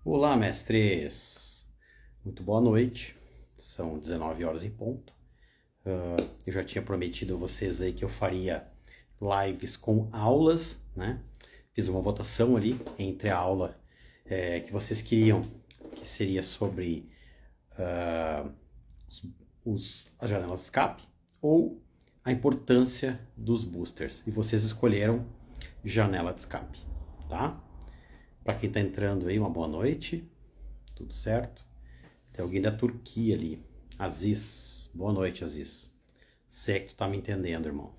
Olá, mestres! Muito boa noite. São 19 horas em ponto. Eu já tinha prometido a vocês aí que eu faria lives com aulas, né? Fiz uma votação ali entre a aula que vocês queriam, que seria sobre as janelas de escape, ou a importância dos boosters. E vocês escolheram janela de escape, tá? Para quem está entrando aí, uma boa noite. Tudo certo? Tem alguém da Turquia ali. Aziz. Boa noite, Aziz. Sei que tu tá me entendendo, irmão.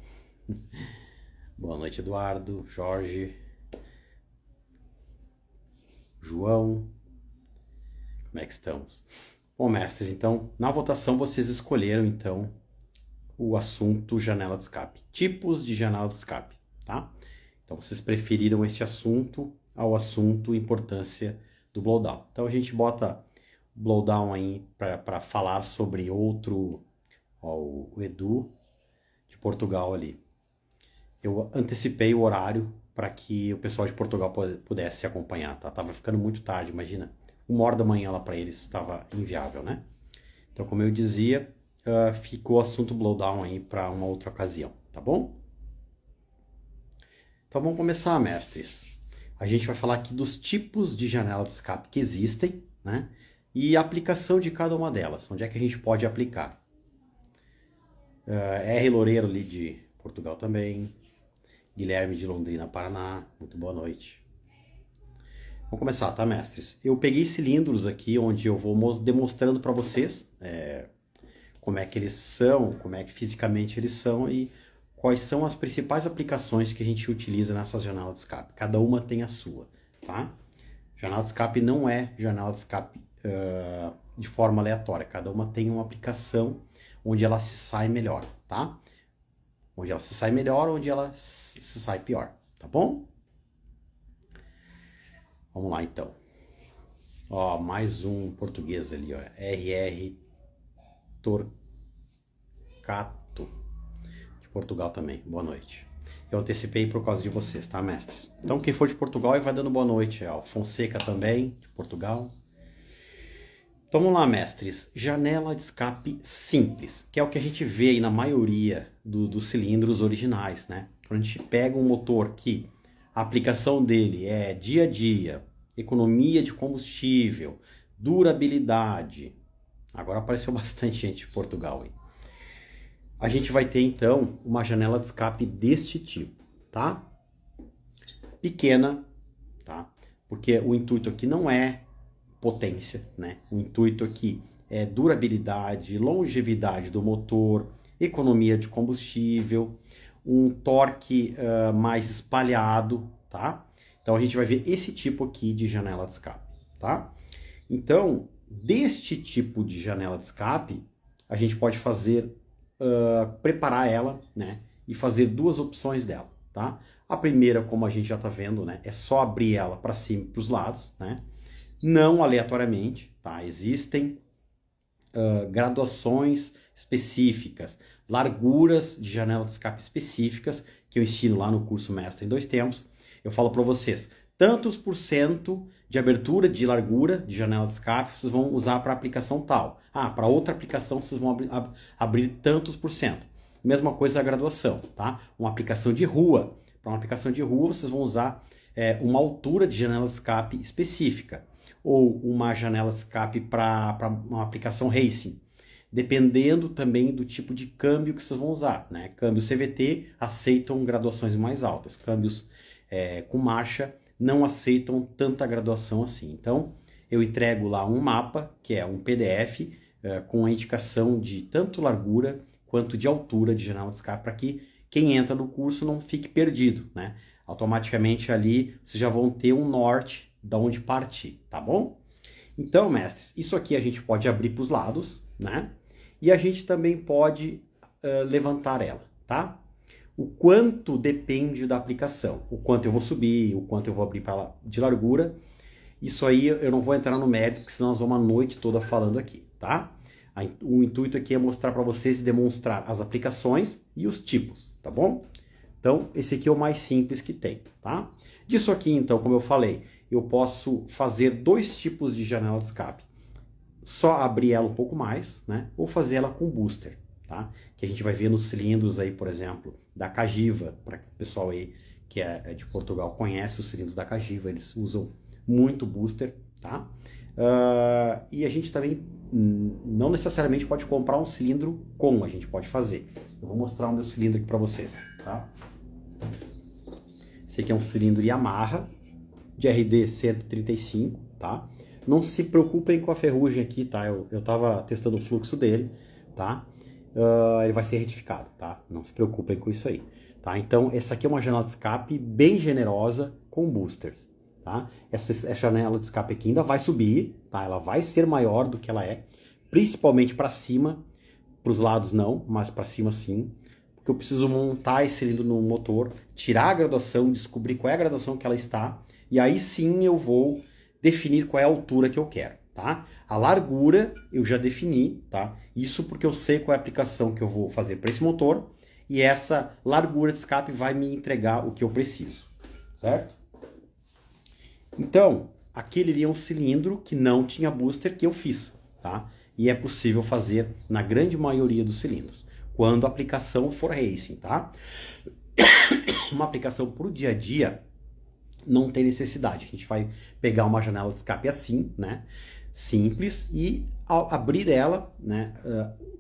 Boa noite, Eduardo, Jorge, João. Como é que estamos? Bom, mestres, então, na votação vocês escolheram, então, o assunto janela de escape. Tipos de janela de escape, tá? Então, vocês preferiram este assunto ao assunto importância do blowdown. Então, a gente bota o blowdown aí para falar sobre outro, ó, o Edu de Portugal ali. Eu antecipei o horário para que o pessoal de Portugal pudesse acompanhar, tá? Tava ficando muito tarde, imagina. 1 hora da manhã lá para eles estava inviável, né? Então, como eu dizia, ficou o assunto blowdown aí para uma outra ocasião, tá bom? Então vamos começar, mestres. A gente vai falar aqui dos tipos de janela de escape que existem, né? E a aplicação de cada uma delas. Onde é que a gente pode aplicar? R. Loureiro ali de Portugal também. Guilherme de Londrina, Paraná. Muito boa noite. Vamos começar, tá, mestres? Eu peguei cilindros aqui onde eu vou demonstrando para vocês como é que eles são, como é que fisicamente eles são e quais são as principais aplicações que a gente utiliza nessas janelas de escape. Cada uma tem a sua, tá? Janela de escape não é janela de escape de forma aleatória. Cada uma tem uma aplicação onde ela se sai melhor, tá? Onde ela se sai melhor, onde ela se sai pior, tá bom? Vamos lá, então. Ó, mais um português ali, ó. RR Torcato, de Portugal também. Boa noite. Eu antecipei por causa de vocês, tá, mestres? Então, quem for de Portugal vai dando boa noite. Ó, Fonseca também, de Portugal. Então, vamos lá, mestres. Janela de escape simples, que é o que a gente vê aí na maioria dos cilindros originais, né? Quando a gente pega um motor que a aplicação dele é dia a dia, economia de combustível, durabilidade. Agora apareceu bastante gente de Portugal aí. A gente vai ter, então, uma janela de escape deste tipo, tá? Pequena, tá? Porque o intuito aqui não é potência, né? O intuito aqui é durabilidade, longevidade do motor, economia de combustível, um torque mais espalhado, tá? Então a gente vai ver esse tipo aqui de janela de escape, tá? Então, deste tipo de janela de escape, a gente pode fazer, preparar ela, né? E fazer duas opções dela, tá? A primeira, como a gente já tá vendo, né? É só abrir ela para cima e para os lados, né? Não aleatoriamente, tá? Existem graduações específicas, larguras de janela de escape específicas, que eu ensino lá no curso Mestre em 2 Tempos. Eu falo para vocês, tantos por cento de abertura de largura de janela de escape vocês vão usar para aplicação tal. Ah, para outra aplicação vocês vão abrir tantos por cento. Mesma coisa a graduação, tá? Uma aplicação de rua. Para uma aplicação de rua vocês vão usar uma altura de janela de escape específica. Ou uma janela de escape para uma aplicação racing. Dependendo também do tipo de câmbio que vocês vão usar, né? Câmbios CVT aceitam graduações mais altas. Câmbios com marcha não aceitam tanta graduação assim. Então, eu entrego lá um mapa, que é um PDF, com a indicação de tanto largura quanto de altura de janela de escape, para que quem entra no curso não fique perdido, né? Automaticamente ali vocês já vão ter um norte da onde partir, tá bom? Então, mestres, isso aqui a gente pode abrir para os lados, né? E a gente também pode levantar ela, tá? O quanto depende da aplicação, o quanto eu vou subir, o quanto eu vou abrir de largura. Isso aí eu não vou entrar no mérito, porque senão nós vamos a noite toda falando aqui, tá? O intuito aqui é mostrar para vocês e demonstrar as aplicações e os tipos, tá bom? Então, esse aqui é o mais simples que tem, tá? Disso aqui, então, como eu falei, eu posso fazer dois tipos de janela de escape. Só abrir ela um pouco mais, né? Ou fazer ela com booster, tá? Que a gente vai ver nos cilindros aí, por exemplo, da Cagiva, para o pessoal aí que é de Portugal conhece os cilindros da Cagiva, eles usam muito booster, tá? E a gente também não necessariamente pode comprar um cilindro com, a gente pode fazer. Eu vou mostrar o meu cilindro aqui para vocês, tá? Esse aqui é um cilindro Yamaha de RD 135, tá? Não se preocupem com a ferrugem aqui, tá? Eu tava testando o fluxo dele, tá? Ele vai ser retificado, tá? Não se preocupem com isso aí, tá? Então, essa aqui é uma janela de escape bem generosa com boosters, tá? Essa janela de escape aqui ainda vai subir, tá? Ela vai ser maior do que ela é, principalmente para cima, para os lados não, mas para cima sim, porque eu preciso montar esse cilindro no motor, tirar a graduação, descobrir qual é a graduação que ela está, e aí sim eu vou definir qual é a altura que eu quero, tá? A largura eu já defini, tá? Isso porque eu sei qual é a aplicação que eu vou fazer para esse motor e essa largura de escape vai me entregar o que eu preciso, certo? Então, aquele ali é um cilindro que não tinha booster que eu fiz, tá? E é possível fazer na grande maioria dos cilindros, quando a aplicação for racing, tá? Uma aplicação para o dia a dia não tem necessidade. A gente vai pegar uma janela de escape assim, né? Simples, e ao abrir ela, né?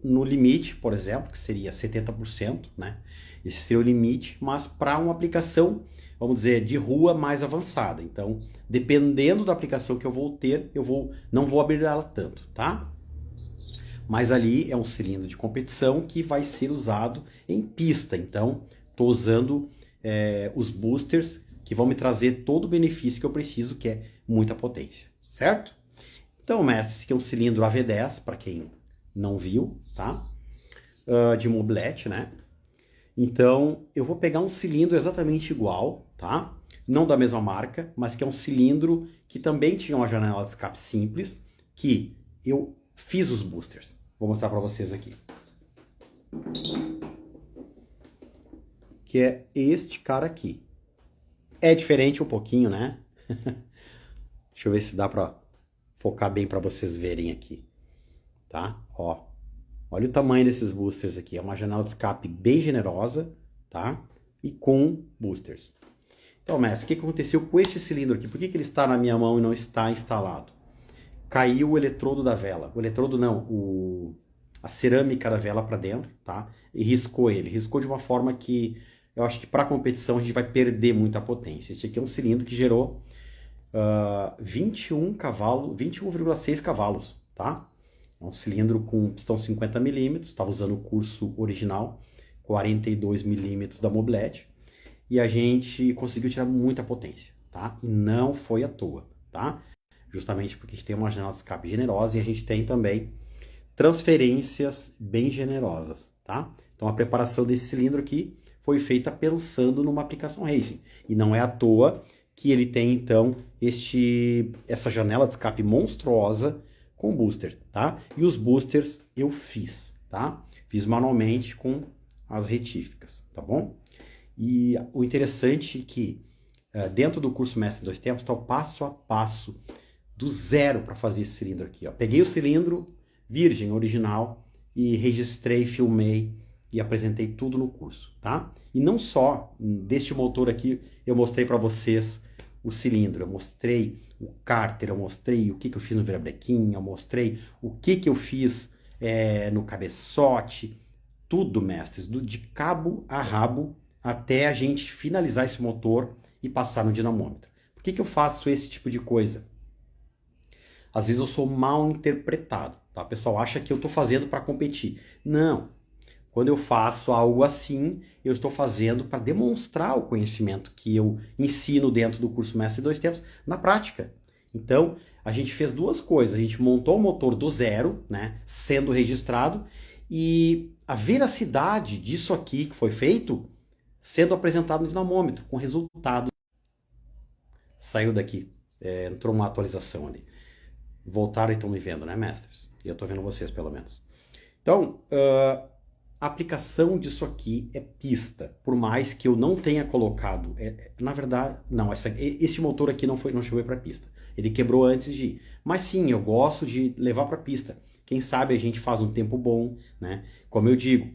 No limite, por exemplo, que seria 70%, né? Esse seria o limite, mas para uma aplicação, vamos dizer, de rua mais avançada. Então, dependendo da aplicação que eu vou ter, não vou abrir ela tanto, tá? Mas ali é um cilindro de competição que vai ser usado em pista. Então, estou usando os boosters que vão me trazer todo o benefício que eu preciso, que é muita potência, certo? Então, mestre, esse aqui é um cilindro AV10, para quem não viu, tá? De mobilete, né? Então, eu vou pegar um cilindro exatamente igual, tá? Não da mesma marca, mas que é um cilindro que também tinha uma janela de escape simples, que eu fiz os boosters. Vou mostrar para vocês aqui. Que é este cara aqui. É diferente um pouquinho, né? Deixa eu ver se dá para focar bem para vocês verem aqui, tá? Ó, olha o tamanho desses boosters aqui. É uma janela de escape bem generosa, tá? E com boosters. Então, mestre, o que aconteceu com este cilindro aqui? Por que ele está na minha mão e não está instalado? Caiu o eletrodo da vela. O eletrodo não, a cerâmica da vela para dentro, tá? E riscou ele. Riscou de uma forma que eu acho que para competição a gente vai perder muita potência. Este aqui é um cilindro que gerou 21,6 cavalos, tá? É um cilindro com pistão 50 mm, estava usando o curso original, 42 mm da Mobilete, e a gente conseguiu tirar muita potência, tá? E não foi à toa, tá? Justamente porque a gente tem uma janela de escape generosa e a gente tem também transferências bem generosas, tá? Então a preparação desse cilindro aqui foi feita pensando numa aplicação racing. E não é à toa que ele tem, então, essa janela de escape monstruosa com booster, tá? E os boosters eu fiz, tá? Fiz manualmente com as retíficas, tá bom? E o interessante é que dentro do curso Mestre em Dois Tempos está o passo a passo do zero para fazer esse cilindro aqui, ó. Peguei o cilindro virgem, original, e registrei, filmei e apresentei tudo no curso, tá? E não só deste motor aqui, eu mostrei para vocês o cilindro, eu mostrei o cárter, eu mostrei o que eu fiz no virabrequim, eu mostrei o que eu fiz no cabeçote, tudo, mestres, de cabo a rabo, até a gente finalizar esse motor e passar no dinamômetro. Por que eu faço esse tipo de coisa? Às vezes eu sou mal interpretado, tá? O pessoal acha que eu estou fazendo para competir. Não. Quando eu faço algo assim, eu estou fazendo para demonstrar o conhecimento que eu ensino dentro do curso Mestre em Dois Tempos na prática. Então, a gente fez duas coisas. A gente montou o motor do zero, né, sendo registrado, e a veracidade disso aqui que foi feito sendo apresentado no dinamômetro, com resultado. Saiu daqui, entrou uma atualização ali. Voltaram e estão me vendo, né, mestres? E eu estou vendo vocês, pelo menos. Então, a aplicação disso aqui é pista, por mais que eu não tenha colocado, na verdade, não, esse motor aqui não chegou para pista, ele quebrou antes de ir. Mas sim, eu gosto de levar para pista. Quem sabe a gente faz um tempo bom, né? Como eu digo,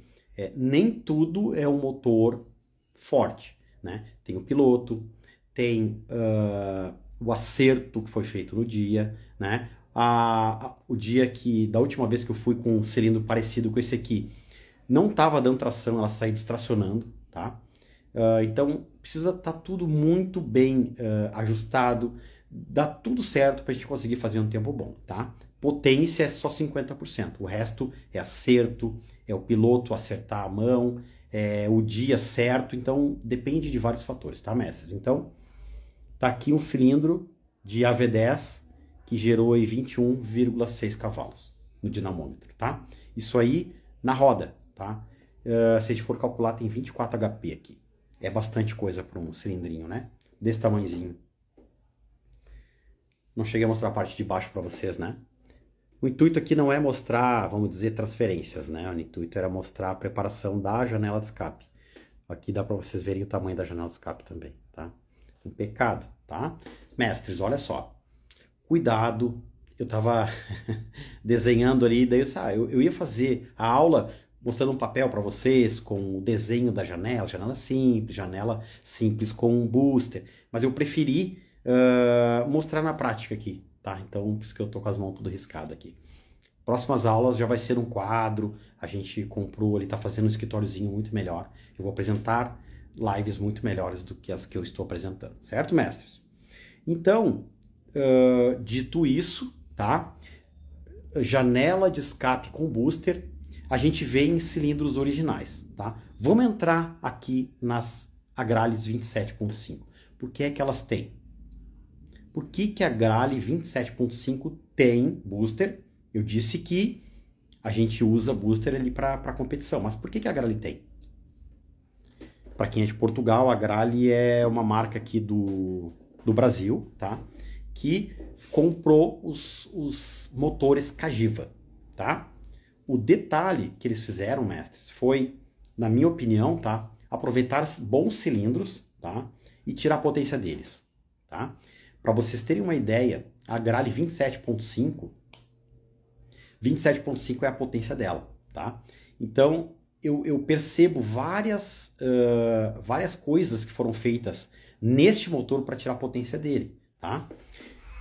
nem tudo é um motor forte, né? Tem o piloto, tem o acerto que foi feito no dia, né? O dia da última vez que eu fui com um cilindro parecido com esse aqui, não estava dando tração, ela saiu distracionando, tá? Então precisa estar tudo muito bem ajustado, dá tudo certo para a gente conseguir fazer um tempo bom, tá? Potência é só 50%, o resto é acerto, é o piloto acertar a mão, é o dia certo, então depende de vários fatores, tá, mestres? Então, tá aqui um cilindro de AV10 que gerou aí 21,6 cavalos no dinamômetro, tá? Isso aí na roda, tá? Se a gente for calcular, tem 24 HP aqui. É bastante coisa para um cilindrinho, né? Desse tamanhozinho. Não cheguei a mostrar a parte de baixo para vocês, né? O intuito aqui não é mostrar, vamos dizer, transferências, né? O intuito era mostrar a preparação da janela de escape. Aqui dá para vocês verem o tamanho da janela de escape também, tá? Um pecado, tá? Mestres, olha só. Cuidado. Eu tava desenhando ali, daí eu ia fazer a aula mostrando um papel para vocês com o desenho da janela janela simples com um booster. Mas eu preferi mostrar na prática aqui, tá? Então, por isso que eu tô com as mãos tudo riscadas aqui. Próximas aulas já vai ser um quadro, a gente comprou, ele tá fazendo um escritóriozinho muito melhor. Eu vou apresentar lives muito melhores do que as que eu estou apresentando, certo, mestres? Então, dito isso, tá? Janela de escape com booster, a gente vê em cilindros originais, tá? Vamos entrar aqui nas Agrales 27.5. Por que é que elas têm? Por que a Agrale 27.5 tem booster? Eu disse que a gente usa booster ali para competição, mas por que a Agrale tem? Para quem é de Portugal, a Agrale é uma marca aqui do Brasil, tá? Que comprou os motores Cagiva, tá? O detalhe que eles fizeram, mestres, foi, na minha opinião, tá? Aproveitar bons cilindros, tá? E tirar a potência deles, tá? Para vocês terem uma ideia, a Agrale 27.5 é a potência dela, tá? Então, eu percebo várias coisas que foram feitas neste motor para tirar a potência dele, tá?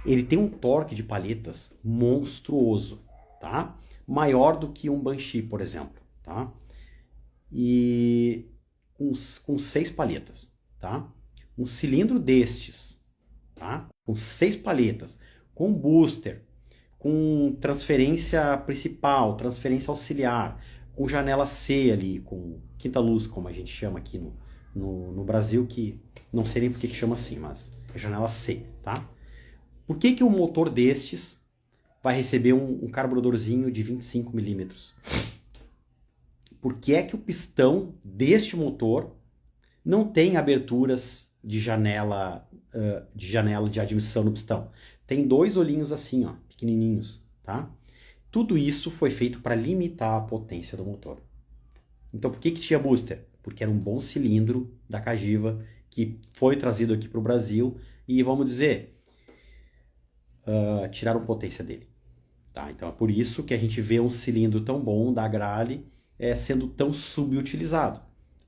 Ele tem um torque de palhetas monstruoso, tá? Maior do que um Banshee, por exemplo, tá? E com 6 palhetas, tá? Um cilindro destes, tá? Com 6 palhetas, com booster, com transferência principal, transferência auxiliar, com janela C ali, com quinta luz, como a gente chama aqui no Brasil, que não sei nem por que chama assim, mas é janela C, tá? Por que um motor destes vai receber um carburadorzinho de 25 milímetros? Por que é que o pistão deste motor não tem aberturas de janela de admissão no pistão? Tem 2 olhinhos assim, ó, pequenininhos, tá? Tudo isso foi feito para limitar a potência do motor. Então, por que tinha booster? Porque era um bom cilindro da Cagiva que foi trazido aqui para o Brasil e, vamos dizer, tiraram potência dele. Tá? Então, é por isso que a gente vê um cilindro tão bom da Agrale sendo tão subutilizado.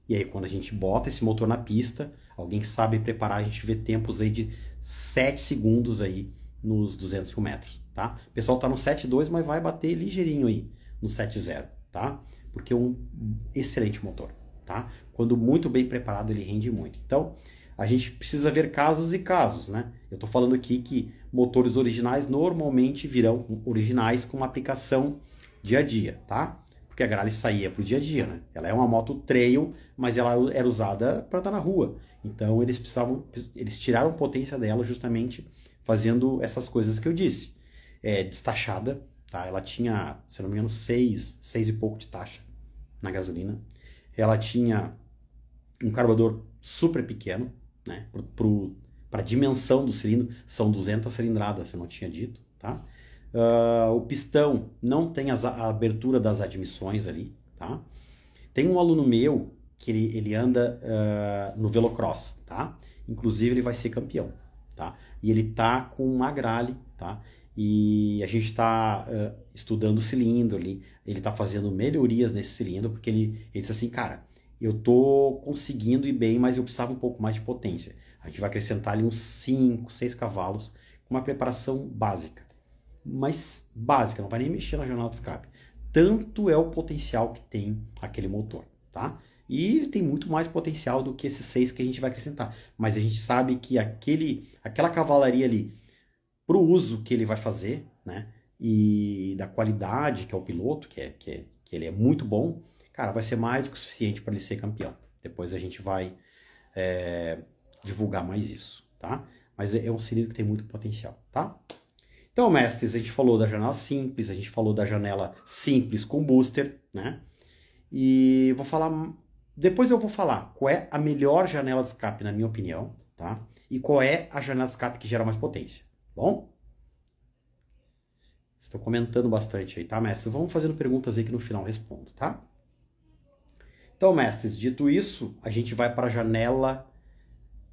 E aí, quando a gente bota esse motor na pista, alguém que sabe preparar, a gente vê tempos aí de 7 segundos aí nos 200 metros, tá? O pessoal tá no 7.2, mas vai bater ligeirinho aí no 7.0, tá? Porque é um excelente motor, tá? Quando muito bem preparado, ele rende muito. Então, a gente precisa ver casos e casos, né? Eu tô falando aqui que motores originais normalmente virão originais com uma aplicação dia a dia, tá? Porque a Agrale saía pro dia a dia, né? Ela é uma moto trail, mas ela era usada para estar na rua. Então, eles tiraram potência dela justamente fazendo essas coisas que eu disse. Destachada, tá? Ela tinha, se não me engano, 6 e pouco de taxa na gasolina. Ela tinha um carburador super pequeno, né? Para a dimensão do cilindro, são 200 cilindradas, se eu não tinha dito, tá? O pistão não tem a abertura das admissões ali, tá? Tem um aluno meu que ele anda no Velocross, tá? Inclusive ele vai ser campeão, tá? E ele tá com uma grale, tá? E a gente está estudando o cilindro ali, ele está fazendo melhorias nesse cilindro, porque ele disse assim, cara, eu tô conseguindo ir bem, mas eu precisava um pouco mais de potência. A gente vai acrescentar ali uns 5, 6 cavalos, com uma preparação básica. Mas básica, não vai nem mexer na janela de escape. Tanto é o potencial que tem aquele motor, tá? E ele tem muito mais potencial do que esses 6 que a gente vai acrescentar. Mas a gente sabe que aquela cavalaria ali, para o uso que ele vai fazer, né? E da qualidade que é o piloto, que ele é muito bom, cara, vai ser mais do que o suficiente para ele ser campeão. Depois a gente vai divulgar mais isso, tá? Mas é um cilindro que tem muito potencial, tá? Então, mestres, a gente falou da janela simples, a gente falou da janela simples com booster, né? E depois eu vou falar qual é a melhor janela de escape, na minha opinião, tá? E qual é a janela de escape que gera mais potência, bom? Estou comentando bastante aí, tá, mestres? Vamos fazendo perguntas aí que no final eu respondo, tá? Então, mestres, dito isso, a gente vai para a janela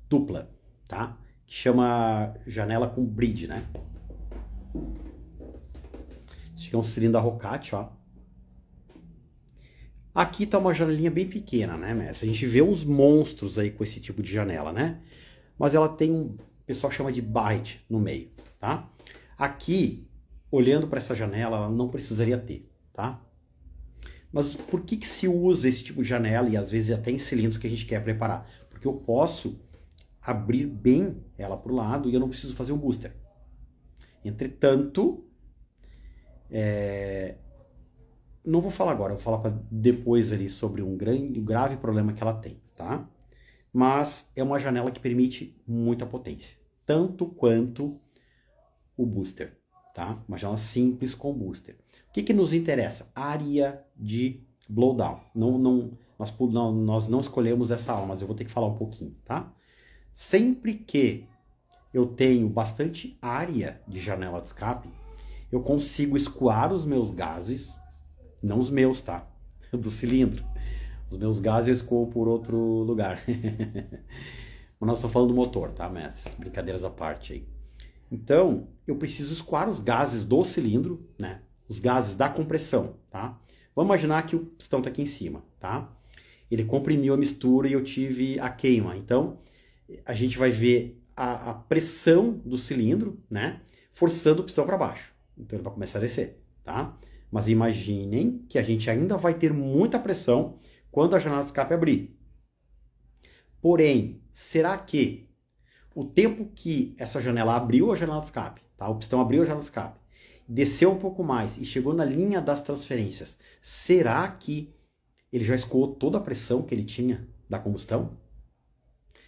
dupla, tá? Que chama janela com bridge, né? Esse aqui é um cilindro da Rocate, ó. Aqui tá uma janelinha bem pequena, né, mestre? A gente vê uns monstros aí com esse tipo de janela, né? Mas ela tem o pessoal chama de bite no meio, tá? Aqui, olhando para essa janela, ela não precisaria ter, tá? Mas por que se usa esse tipo de janela e às vezes até em cilindros que a gente quer preparar? Porque eu posso abrir bem ela para o lado e eu não preciso fazer um booster. Entretanto, não vou falar agora, eu vou falar depois ali sobre um grave problema que ela tem, tá? Mas é uma janela que permite muita potência, tanto quanto o booster, tá? Uma janela simples com booster. O que nos interessa? Área de blowdown. Nós não escolhemos essa aula, mas eu vou ter que falar um pouquinho, tá? Sempre que eu tenho bastante área de janela de escape, eu consigo escoar os meus gases, não os meus, tá? Do cilindro. Os meus gases eu escoo por outro lugar. Mas nós estamos falando do motor, tá, mestres? Brincadeiras à parte aí. Então, eu preciso escoar os gases do cilindro, né? Os gases da compressão, tá? Vamos imaginar que o pistão está aqui em cima, tá? Ele comprimiu a mistura e eu tive a queima. Então, a gente vai ver a pressão do cilindro, né? Forçando o pistão para baixo. Então, ele vai começar a descer, tá? Mas imaginem que a gente ainda vai ter muita pressão quando a janela de escape abrir. Porém, será que o tempo que essa janela abriu a janela de escape, tá? O pistão abriu a janela de escape, desceu um pouco mais e chegou na linha das transferências, será que ele já escoou toda a pressão que ele tinha da combustão?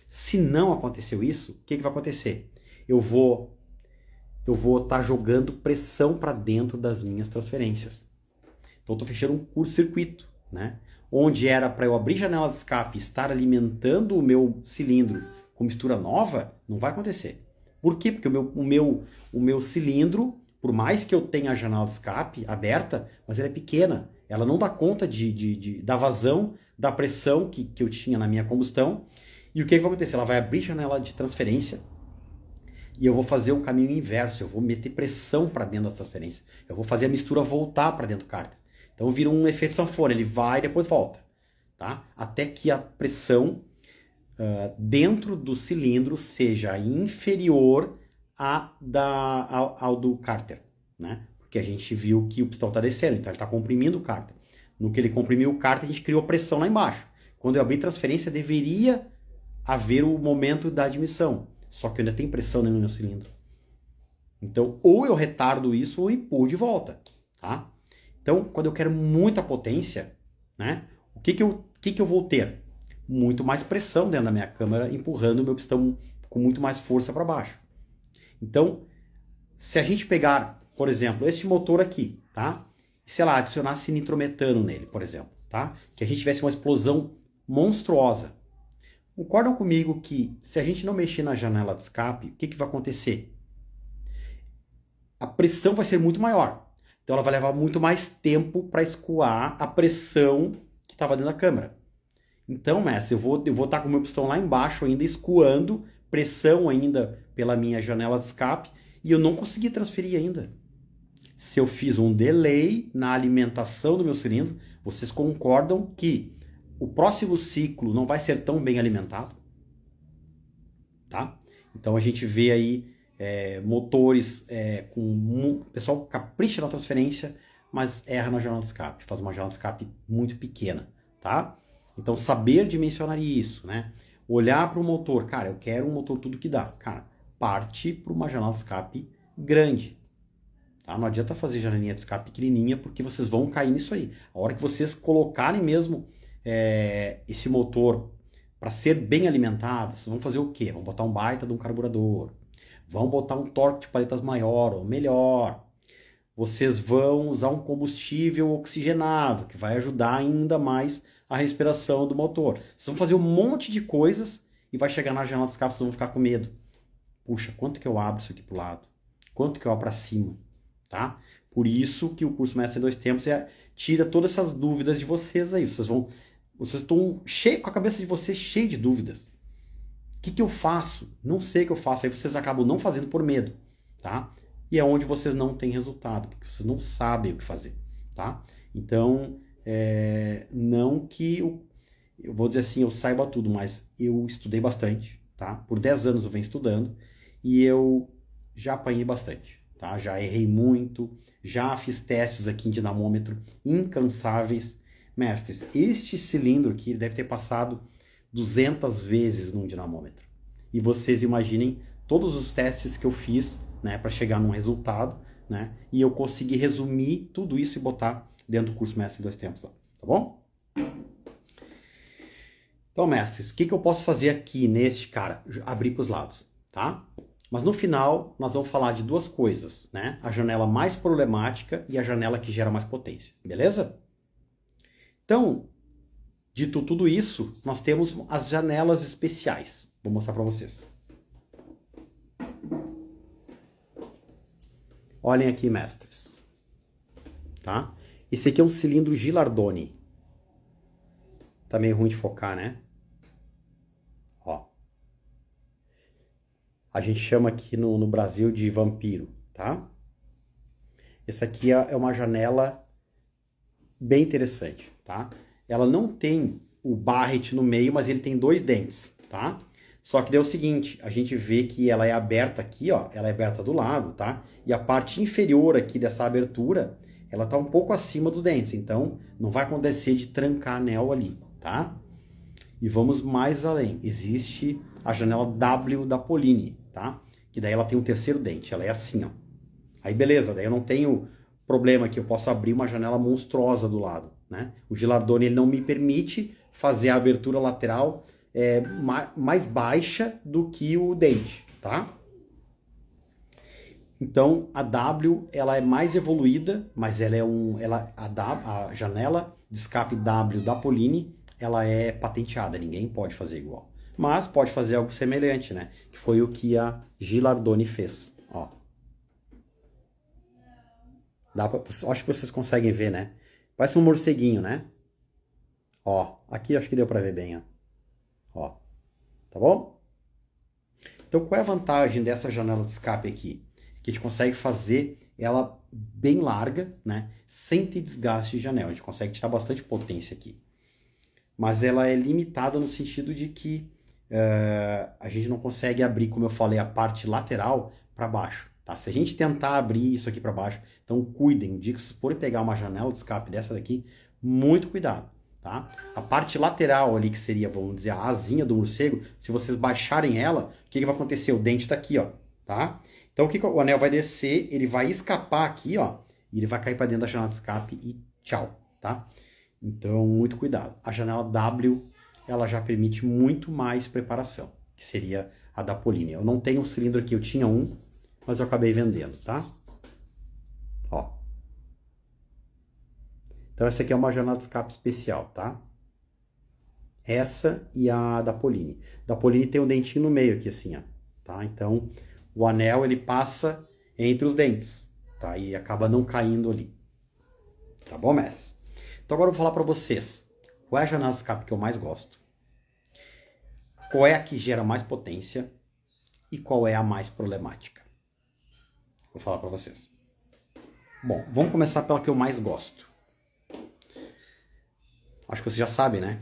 Se não aconteceu isso, o que vai acontecer? Eu vou estar jogando pressão para dentro das minhas transferências. Então, estou fechando um curto-circuito, né? Onde era para eu abrir janela de escape e estar alimentando o meu cilindro com mistura nova, não vai acontecer. Por quê? Porque o meu cilindro, por mais que eu tenha a janela de escape aberta, mas ela é pequena. Ela não dá conta da vazão, da pressão que eu tinha na minha combustão. E o que vai acontecer? Ela vai abrir janela de transferência e eu vou fazer um caminho inverso. Eu vou meter pressão para dentro das transferências. Eu vou fazer a mistura voltar para dentro do cárter. Então vira um efeito sanfona. Ele vai e depois volta. Tá? Até que a pressão dentro do cilindro seja inferior ao do cárter, né? Porque a gente viu que o pistão está descendo, então ele está comprimindo o cárter. No que ele comprimiu o cárter, a gente criou pressão lá embaixo. Quando eu abrir transferência, deveria haver o momento da admissão. Só que ainda tem pressão no meu cilindro. Então, ou eu retardo isso ou empurro de volta, tá? Então, quando eu quero muita potência, né? O que eu vou ter? Muito mais pressão dentro da minha câmara, empurrando o meu pistão com muito mais força para baixo. Então, se a gente pegar, por exemplo, esse motor aqui, tá? E, sei lá, adicionasse nitrometano nele, por exemplo, tá? Que a gente tivesse uma explosão monstruosa. Concordam comigo que se a gente não mexer na janela de escape, o que vai acontecer? A pressão vai ser muito maior. Então ela vai levar muito mais tempo para escoar a pressão que estava dentro da câmara. Então, mestre, eu vou estar com o meu pistão lá embaixo ainda, escoando pressão ainda pela minha janela de escape, e eu não consegui transferir ainda. Se eu fiz um delay na alimentação do meu cilindro, vocês concordam que o próximo ciclo não vai ser tão bem alimentado? Tá? Então a gente vê aí motores o pessoal capricha na transferência, mas erra na janela de escape, faz uma janela de escape muito pequena, tá? Então saber dimensionar isso, né? Olhar para o motor, cara, eu quero um motor tudo que dá, cara, parte para uma janela de escape grande, tá? Não adianta fazer janelinha de escape pequenininha, porque vocês vão cair nisso aí. A hora que vocês colocarem mesmo esse motor para ser bem alimentado, vocês vão fazer o quê? Vão botar um baita de um carburador, vão botar um torque de paletas maior ou melhor, vocês vão usar um combustível oxigenado, que vai ajudar ainda mais a respiração do motor. Vocês vão fazer um monte de coisas e vai chegar na janela de escape, vocês vão ficar com medo. Puxa, quanto que eu abro isso aqui pro lado? Quanto que eu abro para cima? Tá? Por isso que o curso Mestre em Dois Tempos tira todas essas dúvidas de vocês aí. Vocês estão com a cabeça de vocês cheia de dúvidas. O que eu faço? Não sei o que eu faço. Aí vocês acabam não fazendo por medo, tá? E é onde vocês não têm resultado, porque vocês não sabem o que fazer, tá? Então, não que eu vou dizer assim, eu saiba tudo, mas eu estudei bastante, tá? Por 10 anos eu venho estudando e eu já apanhei bastante, tá? Já errei muito, já fiz testes aqui em dinamômetro incansáveis. Mestres, este cilindro aqui deve ter passado 200 vezes num dinamômetro. E vocês imaginem todos os testes que eu fiz, né, para chegar num resultado, né? E eu consegui resumir tudo isso e botar dentro do curso Mestre em Dois Tempos lá, tá bom? Então, mestres, o que eu posso fazer aqui neste cara? Abrir para os lados, tá? Mas no final, nós vamos falar de duas coisas, né? A janela mais problemática e a janela que gera mais potência, beleza? Então, dito tudo isso, nós temos as janelas especiais. Vou mostrar para vocês. Olhem aqui, mestres. Tá? Esse aqui é um cilindro Gilardoni. Tá meio ruim de focar, né? Ó. A gente chama aqui no Brasil de vampiro, tá? Essa aqui é uma janela bem interessante, tá? Ela não tem o barret no meio, mas ele tem 2 dentes, tá? Só que daí é o seguinte, a gente vê que ela é aberta aqui, ó, ela é aberta do lado, tá? E a parte inferior aqui dessa abertura, ela tá um pouco acima dos dentes, então não vai acontecer de trancar anel ali, tá? E vamos mais além, existe a janela W da Polini, tá? Que daí ela tem um terceiro dente, ela é assim, ó. Aí beleza, daí eu não tenho problema que eu posso abrir uma janela monstruosa do lado, né? O Gilardoni ele não me permite fazer a abertura lateral mais baixa do que o dente, tá? Então a W ela é mais evoluída, mas ela a janela de escape W da Polini ela é patenteada, ninguém pode fazer igual, mas pode fazer algo semelhante, né? Que foi o que a Gilardoni fez, ó. Acho que vocês conseguem ver, né? Parece um morceguinho, né? Ó, aqui acho que deu para ver bem, ó. Ó, tá bom? Então, qual é a vantagem dessa janela de escape aqui? Que a gente consegue fazer ela bem larga, né? Sem ter desgaste de janela. A gente consegue tirar bastante potência aqui. Mas ela é limitada no sentido de que a gente não consegue abrir, como eu falei, a parte lateral para baixo. Tá? Se a gente tentar abrir isso aqui para baixo, então cuidem, digo que se forem pegar uma janela de escape dessa daqui, muito cuidado, tá? A parte lateral ali, que seria, vamos dizer, a asinha do morcego, se vocês baixarem ela, o que vai acontecer? O dente tá aqui, ó, tá? Então o anel vai descer, ele vai escapar aqui, ó, e ele vai cair para dentro da janela de escape e tchau, tá? Então, muito cuidado. A janela W, ela já permite muito mais preparação, que seria a da Polini. Eu não tenho um cilindro aqui, eu tinha um, mas eu acabei vendendo, tá? Ó. Então essa aqui é uma janela de escape especial, tá? Essa e a da Polini. Da Polini tem um dentinho no meio aqui, assim, ó. Tá? Então o anel ele passa entre os dentes, tá? E acaba não caindo ali. Tá bom, mestre? Então agora eu vou falar para vocês Qual é a janela de escape que eu mais gosto? Qual é a que gera mais potência? E qual é a mais problemática? Vou falar para vocês. Bom, vamos começar pela que eu mais gosto. Acho que vocês já sabem, né?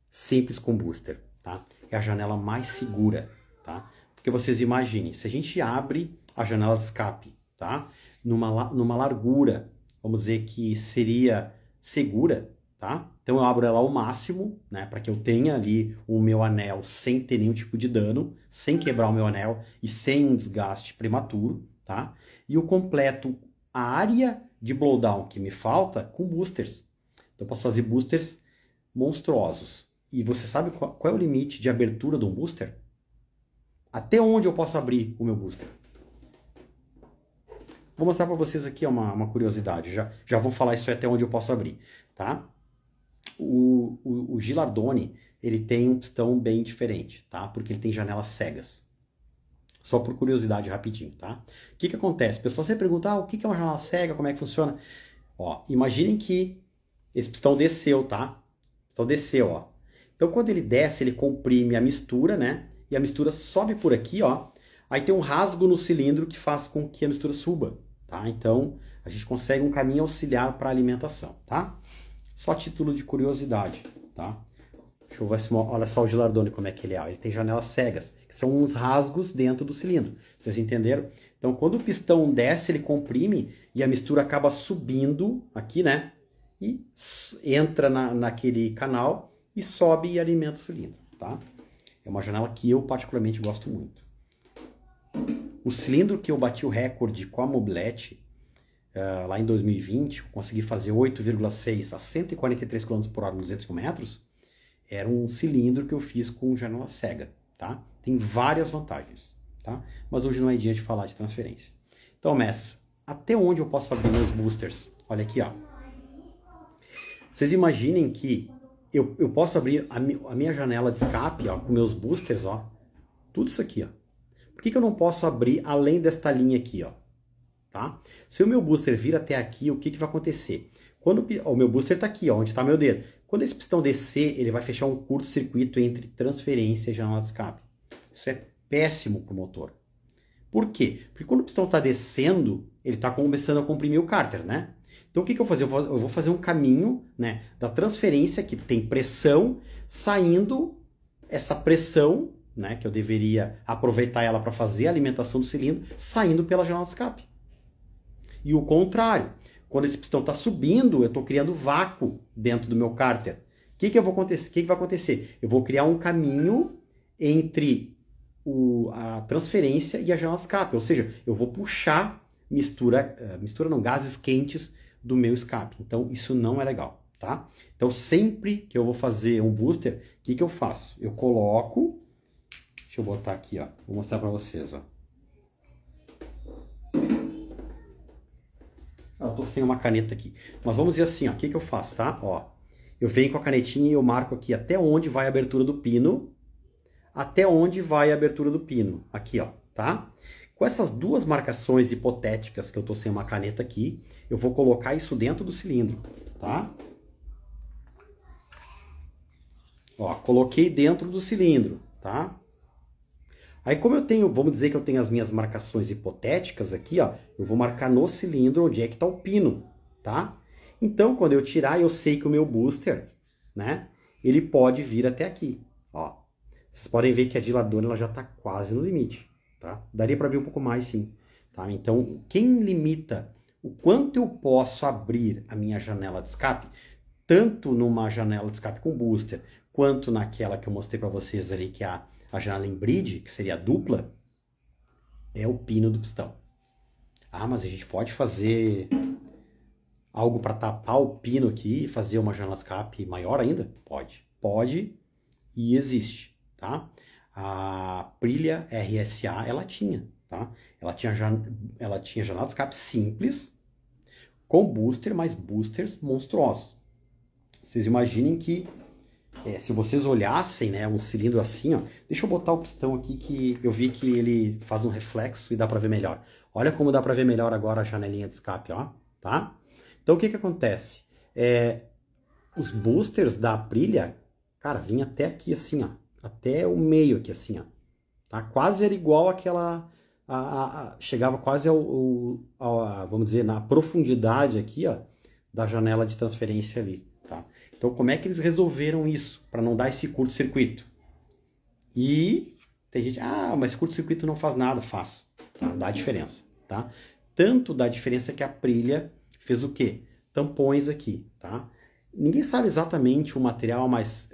Simples com booster, tá? É a janela mais segura, tá? Porque vocês imaginem, se a gente abre a janela de escape, tá? Numa largura, vamos dizer que seria segura, tá? Então eu abro ela ao máximo, né? Para que eu tenha ali o meu anel sem ter nenhum tipo de dano, sem quebrar o meu anel e sem um desgaste prematuro, tá? E eu completo a área de blowdown que me falta com boosters. Então eu posso fazer boosters monstruosos. E você sabe qual é o limite de abertura de um booster? Até onde eu posso abrir o meu booster? Vou mostrar para vocês aqui uma curiosidade. Já vou falar isso até onde eu posso abrir, tá? O Gilardoni, ele tem um pistão bem diferente, tá? Porque ele tem janelas cegas. Só por curiosidade rapidinho, tá? O que acontece? O pessoal sempre pergunta, o que é uma janela cega? Como é que funciona? Ó, imaginem que esse pistão desceu, tá? O pistão desceu, ó. Então, quando ele desce, ele comprime a mistura, né? E a mistura sobe por aqui, ó. Aí tem um rasgo no cilindro que faz com que a mistura suba, tá? Então, a gente consegue um caminho auxiliar para a alimentação, tá? Só a título de curiosidade, tá? Deixa eu ver se... Olha só o Gilardoni como é que ele é. Ele tem janelas cegas, que são uns rasgos dentro do cilindro. Vocês entenderam? Então, quando o pistão desce, ele comprime e a mistura acaba subindo aqui, né? E entra naquele canal e sobe e alimenta o cilindro, tá? É uma janela que eu particularmente gosto muito. O cilindro que eu bati o recorde com a Mobilete, lá em 2020, eu consegui fazer 8,6 a 143 km por hora nos 200 metros, era um cilindro que eu fiz com janela cega, tá? Tem várias vantagens, tá? Mas hoje não é dia de falar de transferência. Então, mestres, até onde eu posso abrir meus boosters? Olha aqui, ó. Vocês imaginem que eu posso abrir a minha janela de escape, ó, com meus boosters, ó. Tudo isso aqui, ó. Por que eu não posso abrir além desta linha aqui, ó? Tá? Se o meu booster vir até aqui, o que vai acontecer? Quando o meu booster está aqui, ó, onde está meu dedo. Quando esse pistão descer, ele vai fechar um curto-circuito entre transferência e janela de escape. Isso é péssimo para o motor. Por quê? Porque quando o pistão está descendo, ele está começando a comprimir o cárter, né? Então o que eu vou fazer? Eu vou fazer um caminho, né, da transferência que tem pressão, saindo essa pressão, né, que eu deveria aproveitar ela para fazer a alimentação do cilindro, saindo pela janela de escape. E o contrário, quando esse pistão está subindo, eu estou criando vácuo dentro do meu cárter. O que vai acontecer? Eu vou criar um caminho entre a transferência e a janela de escape. Ou seja, eu vou puxar gases quentes do meu escape. Então, isso não é legal, tá? Então, sempre que eu vou fazer um booster, o que eu faço? Eu coloco... Deixa eu botar aqui, ó. Vou mostrar para vocês, ó. Eu tô sem uma caneta aqui. Mas vamos dizer assim, ó. O que eu faço, tá? Ó. Eu venho com a canetinha e eu marco aqui até onde vai a abertura do pino. Até onde vai a abertura do pino. Aqui, ó. Tá? Com essas duas marcações hipotéticas que eu tô sem uma caneta aqui, eu vou colocar isso dentro do cilindro, tá? Ó, coloquei dentro do cilindro, tá? Aí como eu tenho, vamos dizer que eu tenho as minhas marcações hipotéticas aqui, ó, eu vou marcar no cilindro onde é que tá o pino, tá? Então, quando eu tirar, eu sei que o meu booster, né, ele pode vir até aqui, ó. Vocês podem ver que a Gilardoni, ela já tá quase no limite, tá? Daria para abrir um pouco mais, sim, tá? Então, quem limita o quanto eu posso abrir a minha janela de escape, tanto numa janela de escape com booster, quanto naquela que eu mostrei para vocês ali, que é a janela em bridge, que seria a dupla, é o pino do pistão. Ah, mas a gente pode fazer algo para tapar o pino aqui e fazer uma janela de escape maior ainda? Pode. Pode e existe, tá? A Aprilia RSA, ela tinha, tá? Ela tinha janela de escape simples, com booster, mas boosters monstruosos. Vocês imaginem que se vocês olhassem, né, um cilindro assim, ó, deixa eu botar o pistão aqui que eu vi que ele faz um reflexo e dá para ver melhor. Olha como dá para ver melhor agora a janelinha de escape, ó, tá? Então, o que que acontece? Os boosters da Aprilia, cara, vinha até aqui assim, ó. Até o meio aqui assim, ó. Tá? Quase era igual àquela... chegava quase vamos dizer, na profundidade aqui, ó, da janela de transferência ali, tá? Então, como é que eles resolveram isso para não dar esse curto-circuito? E tem gente, mas curto-circuito não faz nada, faz, tá? Dá diferença, tá? Tanto dá diferença que a Aprilia fez o quê? Tampões aqui, tá? Ninguém sabe exatamente o material, mas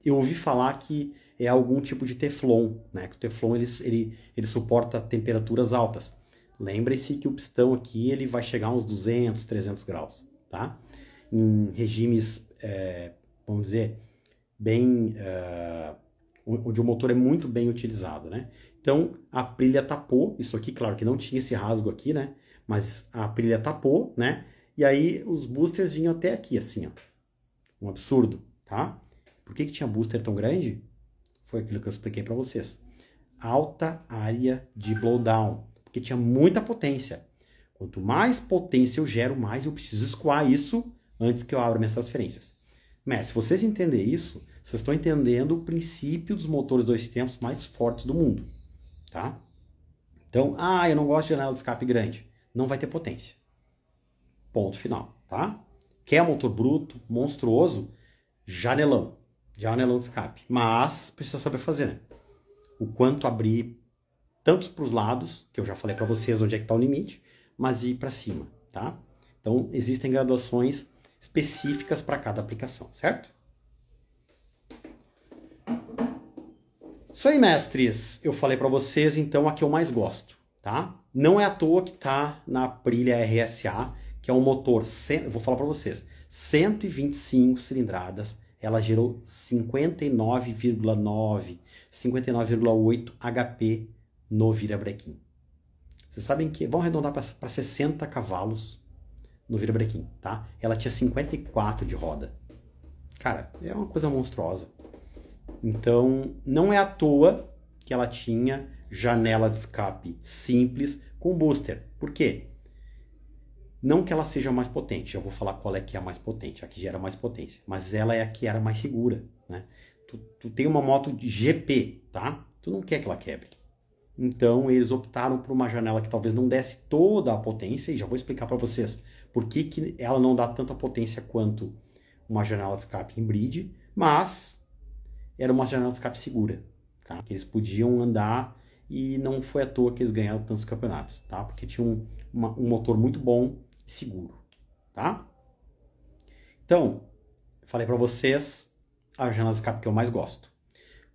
eu ouvi falar que é algum tipo de Teflon, né? Que o Teflon ele suporta temperaturas altas. Lembre-se que o pistão aqui ele vai chegar a uns 200, 300 graus, tá? Em regimes, vamos dizer, bem... onde o motor é muito bem utilizado, né? Então, a Aprilia tapou, isso aqui, claro que não tinha esse rasgo aqui, né? Mas a Aprilia tapou, né? E aí os boosters vinham até aqui, assim, ó. Um absurdo, tá? Por que tinha booster tão grande? Foi aquilo que eu expliquei para vocês. Alta área de blowdown, porque tinha muita potência. Quanto mais potência eu gero, mais eu preciso escoar isso antes que eu abra minhas transferências. Mas se vocês entenderem isso, vocês estão entendendo o princípio dos motores 2 tempos mais fortes do mundo, tá? Então, eu não gosto de janela de escape grande. Não vai ter potência. Ponto final, tá? Quer motor bruto, monstruoso? Janelão de escape. Mas precisa saber fazer, né? O quanto abrir tanto para os lados, que eu já falei para vocês onde é que está o limite, mas ir para cima, tá? Então, existem graduações específicas para cada aplicação, certo? Isso aí, mestres. Eu falei para vocês, então, a que eu mais gosto, tá? Não é à toa que tá na Aprilia RSA, que é um motor, eu vou falar para vocês, 125 cilindradas, ela gerou 59,9, 59,8 HP no virabrequim. Vocês sabem que, vamos arredondar para 60 cavalos no virabrequim, tá? Ela tinha 54 de roda. Cara, é uma coisa monstruosa. Então, não é à toa que ela tinha janela de escape simples com booster. Por quê? Não que ela seja mais potente, eu vou falar qual é que é a mais potente, a que gera mais potência, mas ela é a que era mais segura, né? Tu tem uma moto de GP, tá? Tu não quer que ela quebre. Então, eles optaram por uma janela que talvez não desse toda a potência, e já vou explicar para vocês por que ela não dá tanta potência quanto uma janela de escape em bridge, mas era uma janela de escape segura, tá? Que eles podiam andar e não foi à toa que eles ganharam tantos campeonatos, tá? Porque tinha um motor muito bom e seguro, tá? Então, falei para vocês a janela de escape que eu mais gosto.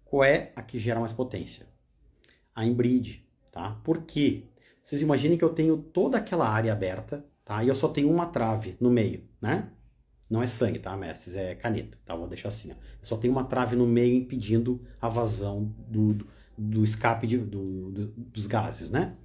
Qual é a que gera mais potência? A Inbridge, tá? Por quê? Vocês imaginem que eu tenho toda aquela área aberta, tá? E eu só tenho uma trave no meio, né? Não é sangue, tá, mestres? É caneta, tá? Vou deixar assim, ó. Eu só tenho uma trave no meio impedindo a vazão do escape dos gases, né?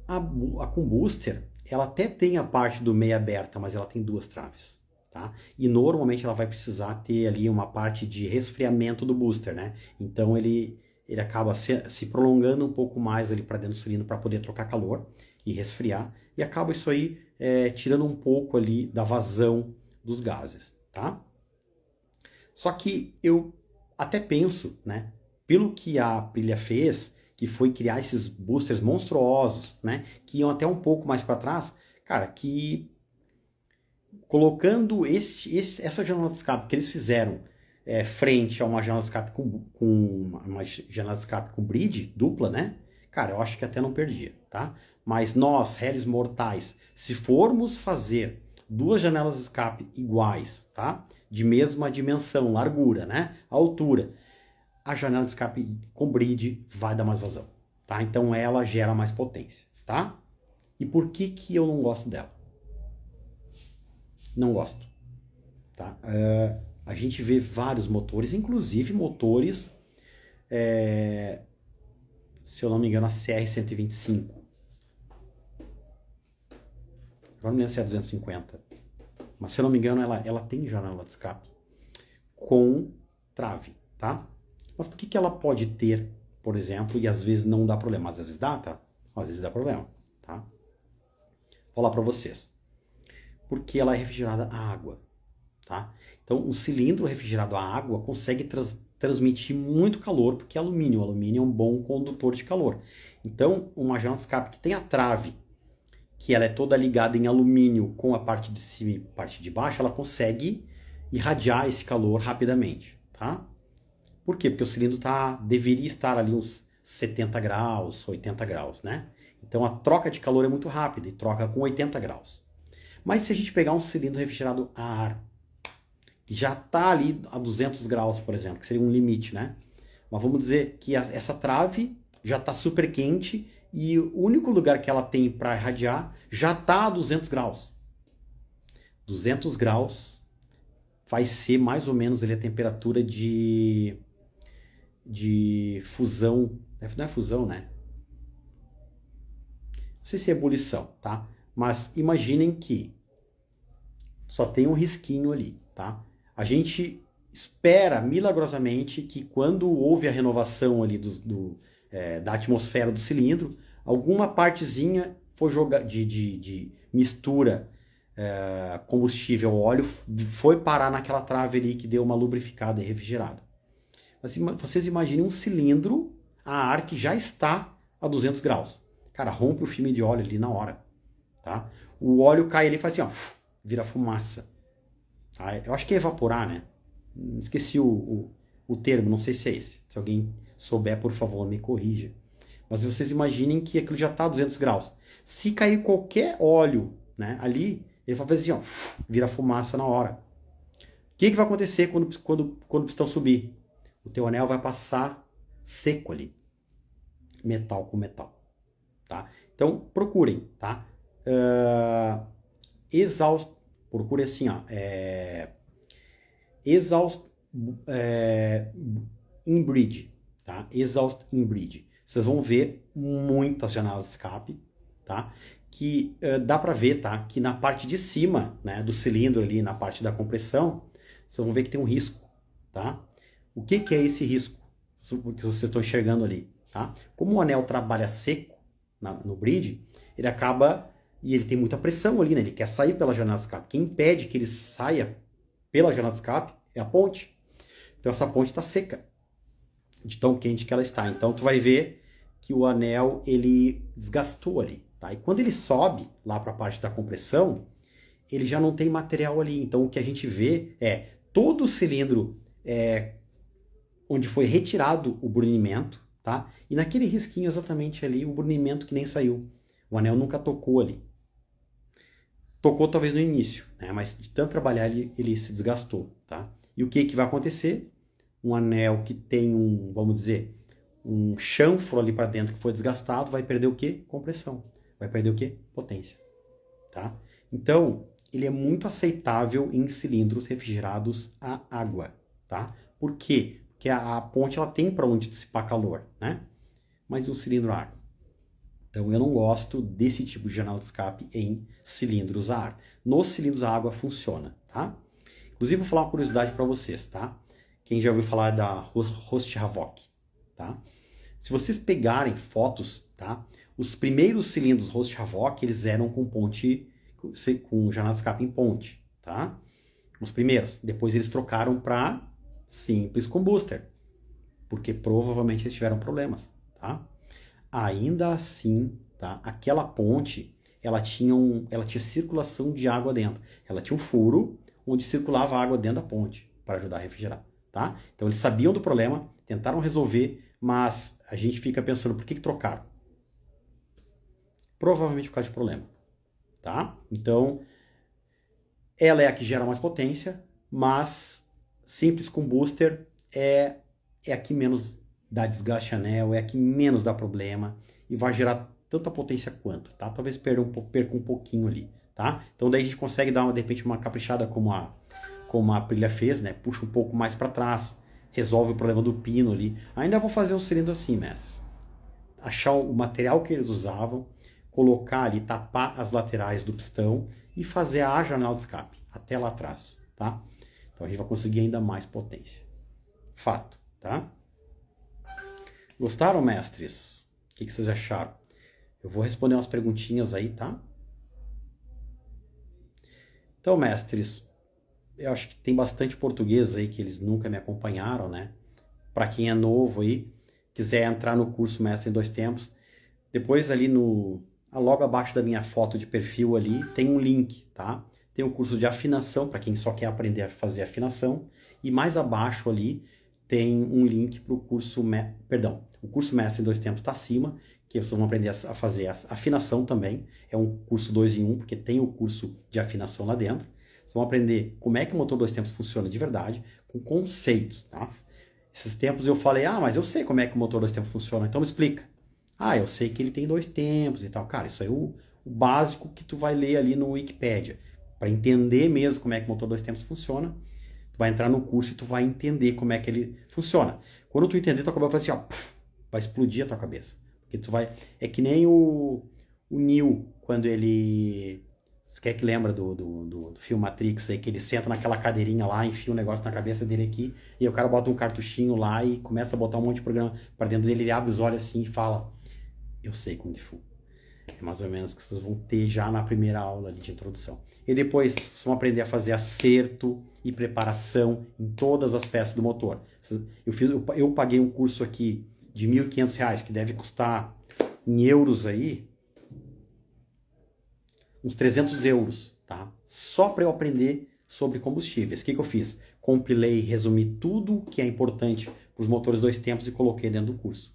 A combustor, ela até tem a parte do meio aberta, mas ela tem duas traves, tá? E normalmente ela vai precisar ter ali uma parte de resfriamento do booster, né? Então ele acaba se prolongando um pouco mais ali para dentro do cilindro para poder trocar calor e resfriar, e acaba isso aí tirando um pouco ali da vazão dos gases, tá? Só que eu até penso, né, pelo que a Aprilia fez, que foi criar esses boosters monstruosos, né, que iam até um pouco mais para trás, cara, que colocando essa janela de escape que eles fizeram frente a uma janela de escape com uma janela de escape com bridge dupla, né? Cara, eu acho que até não perdia, tá? Mas nós, réis mortais, se formos fazer duas janelas de escape iguais, tá? De mesma dimensão, largura, né? Altura, a janela de escape com bridge vai dar mais vazão, tá? Então ela gera mais potência, tá? E por que eu não gosto dela? Não gosto, tá? A gente vê vários motores, inclusive motores, se eu não me engano, a CR125. Agora não lembro se é 250. Mas se eu não me engano, ela tem janela de escape com trave, tá? Mas por que ela pode ter, por exemplo, e às vezes não dá problema? Às vezes dá, tá? Às vezes dá problema, tá? Vou falar para vocês. porque ela é refrigerada a água, tá? Então, um cilindro refrigerado a água consegue transmitir muito calor, porque é alumínio. O alumínio é um bom condutor de calor. Então, uma janela de escape que tem a trave, que ela é toda ligada em alumínio com a parte de cima e a parte de baixo, ela consegue irradiar esse calor rapidamente, tá? Por quê? Porque o cilindro deveria estar ali uns 70 graus, 80 graus, né? Então a troca de calor é muito rápida e troca com 80 graus. Mas se a gente pegar um cilindro refrigerado a ar, que já está ali a 200 graus, por exemplo, que seria um limite, né? Mas vamos dizer que essa trave já está super quente e o único lugar que ela tem para irradiar já está a 200 graus. 200 graus vai ser mais ou menos ali a temperatura de fusão. Não é fusão, né? Não sei se é ebulição, tá? Mas imaginem que só tem um risquinho ali, tá? A gente espera milagrosamente que quando houve a renovação ali da atmosfera do cilindro, alguma partezinha foi jogada de mistura combustível óleo foi parar naquela trave ali que deu uma lubrificada e refrigerada. Mas vocês imaginem um cilindro a ar que já está a 200 graus. Cara, rompe o filme de óleo ali na hora, tá? O óleo cai ali e faz assim, ó, vira fumaça. Tá? Eu acho que é evaporar, né? Esqueci o termo, não sei se é esse. Se alguém souber, por favor, me corrija. Mas vocês imaginem que aquilo já está a 200 graus. Se cair qualquer óleo, né, ali, ele vai fazer assim, ó, vira fumaça na hora. O que vai acontecer quando o pistão subir? O teu anel vai passar seco ali. Metal com metal. Tá? Então, procurem, tá? Exaust, procure assim, ó, exhaust inbreed, tá? Exhaust inbreed. Vocês vão ver muitas janelas de escape, tá? Que dá para ver, tá? Que na parte de cima, né, do cilindro ali, na parte da compressão, vocês vão ver que tem um risco, tá? O que é esse risco que vocês estão enxergando ali, tá? Como o anel trabalha seco no bridge, ele acaba e ele tem muita pressão ali, né? Ele quer sair pela janela de escape. Quem impede que ele saia pela janela de escape é a ponte. Então essa ponte está seca, de tão quente que ela está. Então tu vai ver que o anel ele desgastou ali, tá? E quando ele sobe lá para a parte da compressão, ele já não tem material ali. Então o que a gente vê é todo o cilindro onde foi retirado o brunimento, tá? E naquele risquinho exatamente ali, o brunimento que nem saiu. O anel nunca tocou ali. Tocou talvez no início, né? Mas de tanto trabalhar ele se desgastou, tá? E o que vai acontecer? Um anel que tem vamos dizer, um chanfro ali para dentro que foi desgastado, vai perder o quê? Compressão. Vai perder o quê? Potência, tá? Então, ele é muito aceitável em cilindros refrigerados a água, tá? Por quê? Porque a ponte ela tem para onde dissipar calor, né? Mas um cilindro a ar. Então eu não gosto desse tipo de janela de escape em cilindros a ar. Nos cilindros a água funciona, tá? Inclusive vou falar uma curiosidade para vocês, tá? Quem já ouviu falar da Rost-Havok, tá? Se vocês pegarem fotos, tá? Os primeiros cilindros Rost-Havok, eles eram com janela de escape em ponte, tá? Os primeiros. Depois eles trocaram para simples combustor, porque provavelmente eles tiveram problemas, tá? Ainda assim, tá? Aquela ponte, ela tinha circulação de água dentro. Ela tinha um furo onde circulava água dentro da ponte para ajudar a refrigerar, tá? Então eles sabiam do problema, tentaram resolver, mas a gente fica pensando por que trocaram? Provavelmente por causa de problema, tá? Então ela é a que gera mais potência, mas simples combustor é a que menos dá desgaste anel, é a que menos dá problema e vai gerar tanta potência quanto, tá? Talvez perca um pouquinho ali, tá? Então daí a gente consegue dar, de repente, uma caprichada como a Aprilia fez, né? Puxa um pouco mais para trás, resolve o problema do pino ali. Ainda vou fazer um cilindro assim, mestres. Achar o material que eles usavam, colocar ali, tapar as laterais do pistão e fazer a janela de escape até lá atrás, tá? Então a gente vai conseguir ainda mais potência. Fato, tá? Gostaram, mestres? O que vocês acharam? Eu vou responder umas perguntinhas aí, tá? Então, mestres, eu acho que tem bastante português aí que eles nunca me acompanharam, né? Para quem é novo aí, quiser entrar no curso Mestre em Dois Tempos, depois ali logo abaixo da minha foto de perfil ali, tem um link, tá? Tem o curso de afinação, para quem só quer aprender a fazer afinação, e mais abaixo ali tem um link para o curso, o curso Mestre em Dois Tempos está acima, que vocês vão aprender a fazer a afinação também, é um curso 2 em 1, porque tem o curso de afinação lá dentro. Vocês vão aprender como é que o motor dois tempos funciona de verdade, com conceitos, tá? Esses tempos eu falei, mas eu sei como é que o motor dois tempos funciona, então me explica. Eu sei que ele tem dois tempos e tal. Cara, isso aí é o básico que tu vai ler ali no Wikipedia. Para entender mesmo como é que o motor dois tempos funciona, tu vai entrar no curso e tu vai entender como é que ele funciona. Quando tu entender, tua cabeça vai assim, vai explodir a tua cabeça. Porque tu vai... É que nem o Neo, quando ele... Você quer que lembra do filme Matrix aí, que ele senta naquela cadeirinha lá, enfia um negócio na cabeça dele aqui, e o cara bota um cartuchinho lá e começa a botar um monte de programa para dentro dele, ele abre os olhos assim e fala, eu sei Kung Fu. É mais ou menos o que vocês vão ter já na primeira aula ali de introdução. E depois vocês vão aprender a fazer acerto e preparação em todas as peças do motor. Eu paguei um curso aqui de R$ 1.500, que deve custar em euros aí, uns 300 euros, tá? Só para eu aprender sobre combustíveis. O que eu fiz? Compilei, resumi tudo que é importante para os motores dois tempos e coloquei dentro do curso.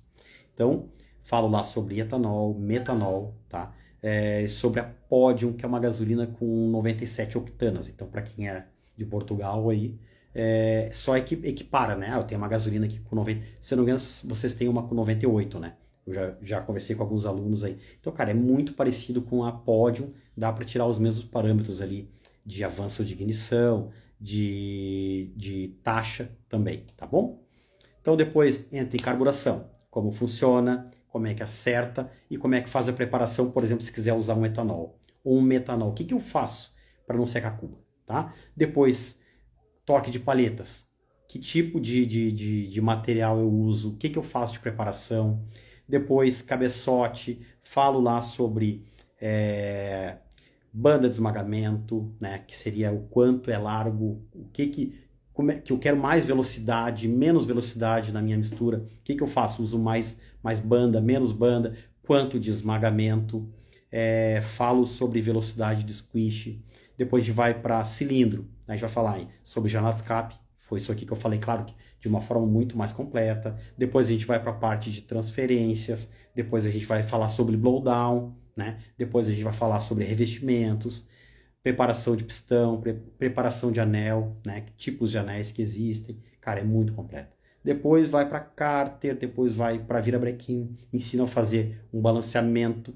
Então, falo lá sobre etanol, metanol, tá? Sobre a Podium, que é uma gasolina com 97 octanas. Então, para quem é de Portugal aí, só equipara, né? Eu tenho uma gasolina aqui com 90... Se eu não me engano, vocês têm uma com 98, né? Eu já conversei com alguns alunos aí. Então, cara, é muito parecido com a Podium. Dá para tirar os mesmos parâmetros ali de avanço de ignição, de taxa também, tá bom? Então, depois entra em carburação. Como funciona, como é que acerta e como é que faz a preparação, por exemplo, se quiser usar um etanol ou um metanol. O que eu faço para não secar a cuba, tá? Depois, torque de palhetas. Que tipo de material eu uso? O que eu faço de preparação? Depois, cabeçote. Falo lá sobre banda de esmagamento, né? Que seria o quanto é largo, como é que eu quero mais velocidade, menos velocidade na minha mistura. O que eu faço? Uso mais banda, menos banda, quanto de esmagamento. Falo sobre velocidade de squish. Depois a gente vai para cilindro. A gente vai falar sobre janela de escape. Foi isso aqui que eu falei, claro, que de uma forma muito mais completa. Depois a gente vai para a parte de transferências. Depois a gente vai falar sobre blowdown, né? Depois a gente vai falar sobre revestimentos, preparação de pistão, preparação de anel, né? Tipos de anéis que existem. Cara, é muito completo. Depois vai para cárter, depois vai para virabrequim, ensina a fazer um balanceamento.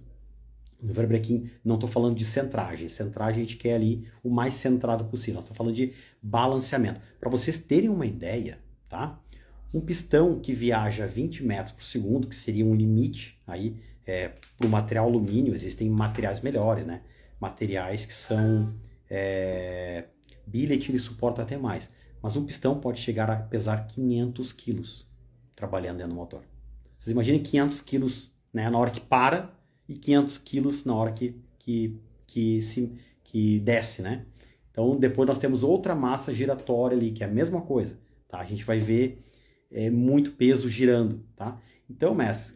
No virabrequim, não estou falando de centragem. Centragem a gente quer ali o mais centrado possível. Nós estamos falando de balanceamento. Para vocês terem uma ideia, tá? Um pistão que viaja 20 metros por segundo, que seria um limite aí para o material alumínio, existem materiais melhores, né? Materiais que são billet, ele suporta até mais. Mas um pistão pode chegar a pesar 500 quilos trabalhando dentro do motor. Vocês imaginem 500 quilos, né, na hora que para e 500 quilos na hora que desce, né? Então, depois nós temos outra massa giratória ali, que é a mesma coisa, tá? A gente vai ver muito peso girando, tá? Então, mestre,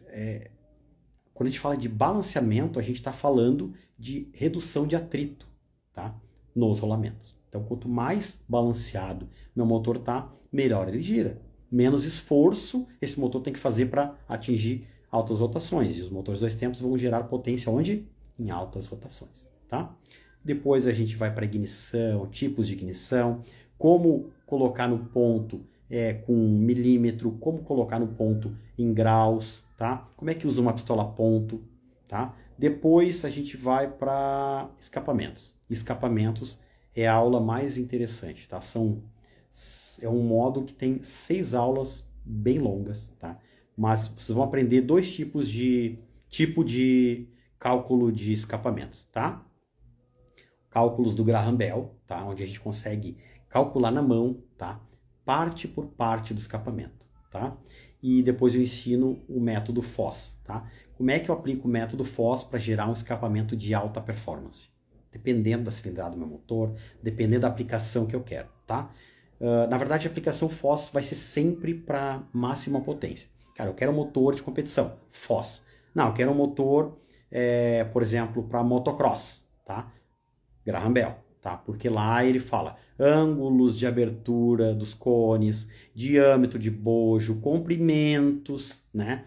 quando a gente fala de balanceamento, a gente está falando de redução de atrito, tá? Nos rolamentos. Então, quanto mais balanceado meu motor tá, melhor ele gira. Menos esforço esse motor tem que fazer para atingir altas rotações. E os motores dois tempos vão gerar potência onde? Em altas rotações, tá? Depois a gente vai para ignição, tipos de ignição, como colocar no ponto com milímetro, como colocar no ponto em graus, tá? Como é que usa uma pistola ponto, tá? Depois a gente vai para escapamentos. Escapamentos é a aula mais interessante, tá? É um módulo que tem 6 aulas bem longas, tá? Mas vocês vão aprender 2 tipos de cálculo de escapamentos, tá? Cálculos do Graham Bell, tá? Onde a gente consegue calcular na mão, tá? Parte por parte do escapamento, tá? E depois eu ensino o método FOSS, tá? Como é que eu aplico o método FOSS para gerar um escapamento de alta performance? dependendo da cilindrada do meu motor, dependendo da aplicação que eu quero, tá? Na verdade, a aplicação Foz vai ser sempre para máxima potência. Cara, eu quero um motor de competição, Foz. Não, eu quero um motor, por exemplo, para motocross, tá? Graham Bell, tá? Porque lá ele fala ângulos de abertura dos cones, diâmetro de bojo, comprimentos, né?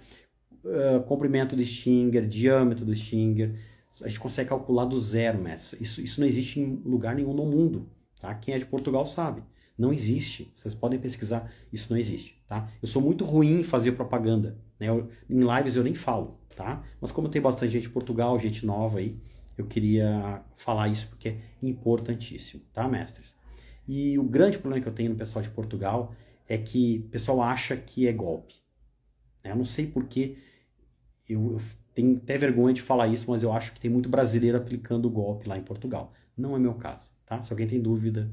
Comprimento do stinger, diâmetro do stinger. A gente consegue calcular do zero, mestre. Isso não existe em lugar nenhum no mundo, tá? Quem é de Portugal sabe. Não existe. Vocês podem pesquisar, isso não existe, tá? Eu sou muito ruim em fazer propaganda, né? Em lives eu nem falo, tá? Mas como tem bastante gente de Portugal, gente nova aí, eu queria falar isso porque é importantíssimo, tá, mestres? E o grande problema que eu tenho no pessoal de Portugal é que o pessoal acha que é golpe, né? Eu não sei porquê, eu tenho até vergonha de falar isso, mas eu acho que tem muito brasileiro aplicando o golpe lá em Portugal. Não é meu caso, tá? Se alguém tem dúvida,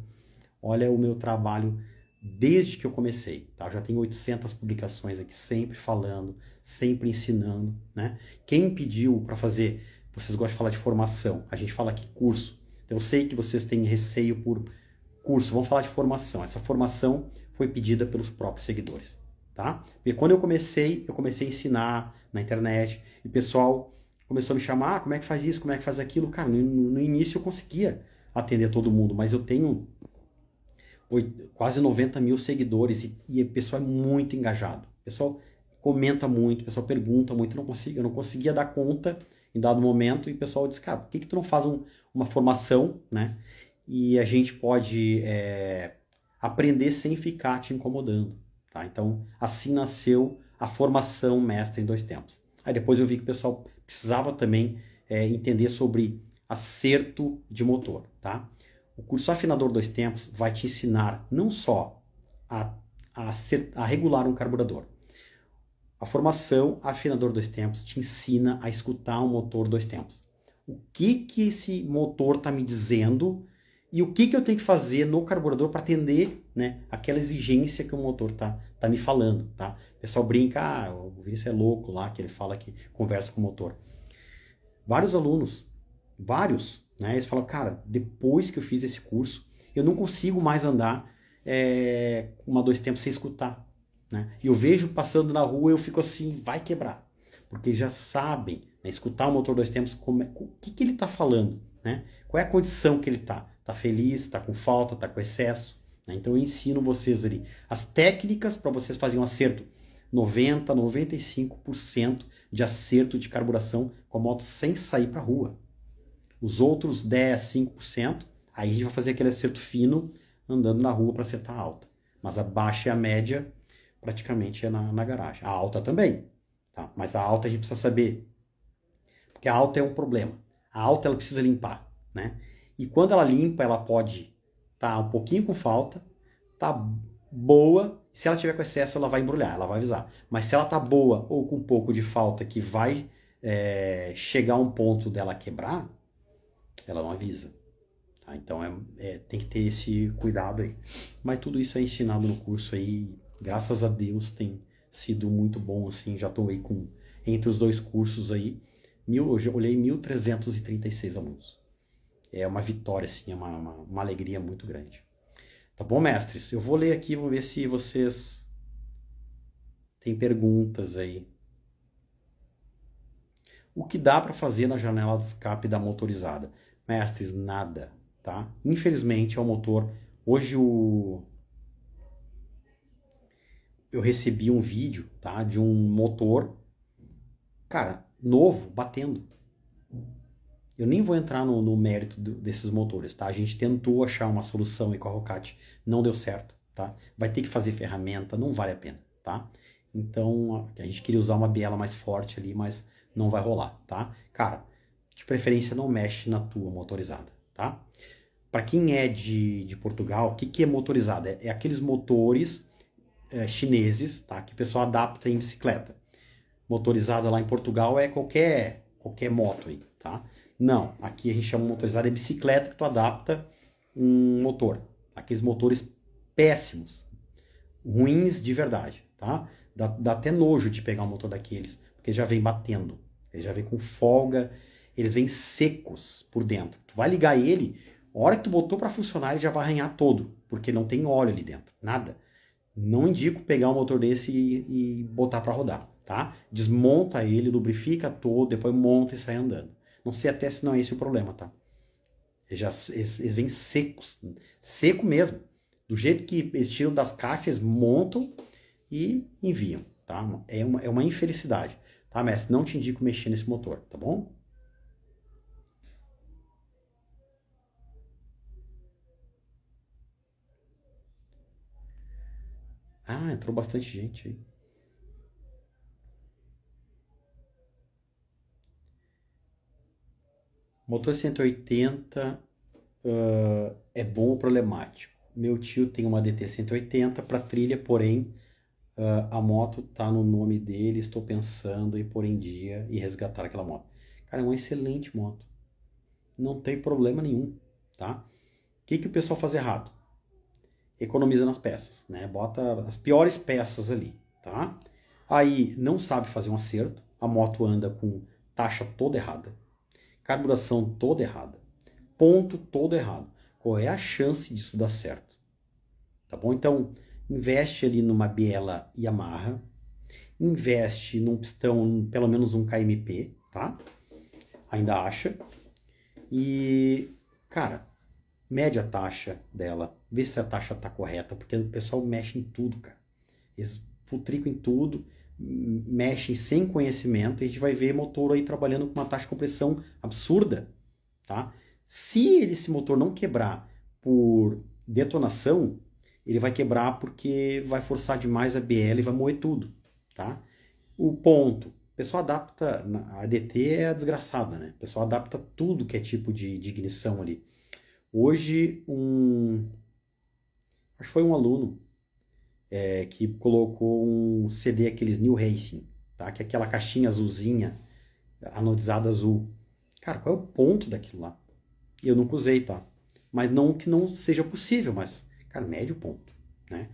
olha o meu trabalho desde que eu comecei, tá? Eu já tenho 800 publicações aqui, sempre falando, sempre ensinando, né? Quem pediu para fazer, vocês gostam de falar de formação, a gente fala aqui curso. Então eu sei que vocês têm receio por curso, vamos falar de formação. Essa formação foi pedida pelos próprios seguidores, tá? Porque quando eu comecei a ensinar na internet, e o pessoal começou a me chamar, como é que faz isso, como é que faz aquilo? Cara, no início eu conseguia atender todo mundo, mas eu tenho quase 90 mil seguidores e o pessoal é muito engajado. O pessoal comenta muito, o pessoal pergunta muito, eu não conseguia dar conta em dado momento, e o pessoal disse, cara, por que tu não faz uma formação, né? E a gente pode aprender sem ficar te incomodando, tá? Então, assim nasceu a formação Mestre em 2 Tempos. Aí depois eu vi que o pessoal precisava também entender sobre acerto de motor, tá? O curso Afinador 2 Tempos vai te ensinar não só a regular um carburador. A formação Afinador 2 Tempos te ensina a escutar um motor 2 tempos. O que esse motor está me dizendo e o que eu tenho que fazer no carburador para atender, né, aquela exigência que o motor tá me falando, tá? O pessoal brinca, o Vinícius é louco lá, que ele fala que conversa com o motor. Vários alunos, né, eles falam, cara, depois que eu fiz esse curso, eu não consigo mais andar com uma 2 tempos sem escutar, né? E eu vejo passando na rua, eu fico assim, vai quebrar. Porque já sabem, né, escutar o motor 2 tempos, o que ele está falando, né? Qual é a condição que ele está? Está feliz, está com falta, está com excesso? Né? Então eu ensino vocês ali as técnicas para vocês fazerem um acerto 90%, 95% de acerto de carburação com a moto sem sair para a rua. Os outros 10%, 5%, aí a gente vai fazer aquele acerto fino andando na rua para acertar a alta. Mas a baixa e a média praticamente é na garagem. A alta também, tá? Mas a alta a gente precisa saber, porque a alta é um problema. A alta ela precisa limpar, né? E quando ela limpa, ela pode estar um pouquinho com falta, tá boa. Se ela tiver com excesso, ela vai embrulhar, ela vai avisar. Mas se ela tá boa ou com um pouco de falta que vai chegar a um ponto dela quebrar, ela não avisa. Tá? Então tem que ter esse cuidado aí. Mas tudo isso é ensinado no curso aí. Graças a Deus tem sido muito bom, assim. Já estou aí entre os 2 cursos aí. Eu já olhei 1.336 alunos. É uma vitória, assim, é uma alegria muito grande. Tá bom, mestres? Eu vou ler aqui, vou ver se vocês têm perguntas aí. O que dá para fazer na janela de escape da motorizada? Mestres, nada, tá? Infelizmente é o motor. Hoje eu recebi um vídeo, tá? De um motor, cara, novo, batendo. Eu nem vou entrar no mérito desses motores, tá? A gente tentou achar uma solução aí com a Rocate, não deu certo, tá? Vai ter que fazer ferramenta, não vale a pena, tá? Então, a gente queria usar uma biela mais forte ali, mas não vai rolar, tá? Cara, de preferência não mexe na tua motorizada, tá? Para quem é de Portugal, o que é motorizada? É aqueles motores chineses, tá? Que o pessoal adapta em bicicleta. Motorizada lá em Portugal é qualquer moto aí, tá? Não, aqui a gente chama motorizada de bicicleta que tu adapta um motor. Aqueles motores péssimos, ruins de verdade, tá? Dá até nojo de pegar um motor daqueles, porque já vem batendo, ele já vem com folga. eles vêm secos por dentro. Tu vai ligar ele, a hora que tu botou para funcionar, ele já vai arranhar todo, porque não tem óleo ali dentro, nada. Não indico pegar um motor desse e botar para rodar, tá? Desmonta ele, lubrifica todo, depois monta e sai andando. Não sei até se não é esse o problema, tá? Eles vêm secos, seco mesmo. Do jeito que eles tiram das caixas, eles montam e enviam, tá? É uma infelicidade, tá, mestre? Não te indico mexer nesse motor, tá bom? Ah, entrou bastante gente aí. Motor 180 é bom ou problemático? Meu tio tem uma DT 180 para trilha, porém a moto tá no nome dele, estou pensando em pôr em dia e resgatar aquela moto. Cara, é uma excelente moto. Não tem problema nenhum, tá? O que o pessoal faz errado? Economiza nas peças, né? Bota as piores peças ali, tá? Aí não sabe fazer um acerto, a moto anda com taxa toda errada, carburação toda errada, ponto todo errado. Qual é a chance disso dar certo? Tá bom? Então, investe ali numa biela Yamaha, investe num pistão, pelo menos um KMP, tá? Ainda acha. E, cara, mede a taxa dela, vê se a taxa tá correta, porque o pessoal mexe em tudo, cara. Eles futricam em tudo, mexem sem conhecimento, e a gente vai ver motor aí trabalhando com uma taxa de compressão absurda, tá? Se esse motor não quebrar por detonação, ele vai quebrar porque vai forçar demais a BL e vai moer tudo, tá? O ponto, o pessoal adapta, a DT é a desgraçada, né? O pessoal adapta tudo que é tipo de ignição ali. Hoje, acho que foi um aluno que colocou um CD, aqueles New Racing, tá? Que é aquela caixinha azulzinha, anodizada azul. Cara, qual é o ponto daquilo lá? Eu nunca usei, tá? Mas não que não seja possível, mas, cara, mede o ponto, né?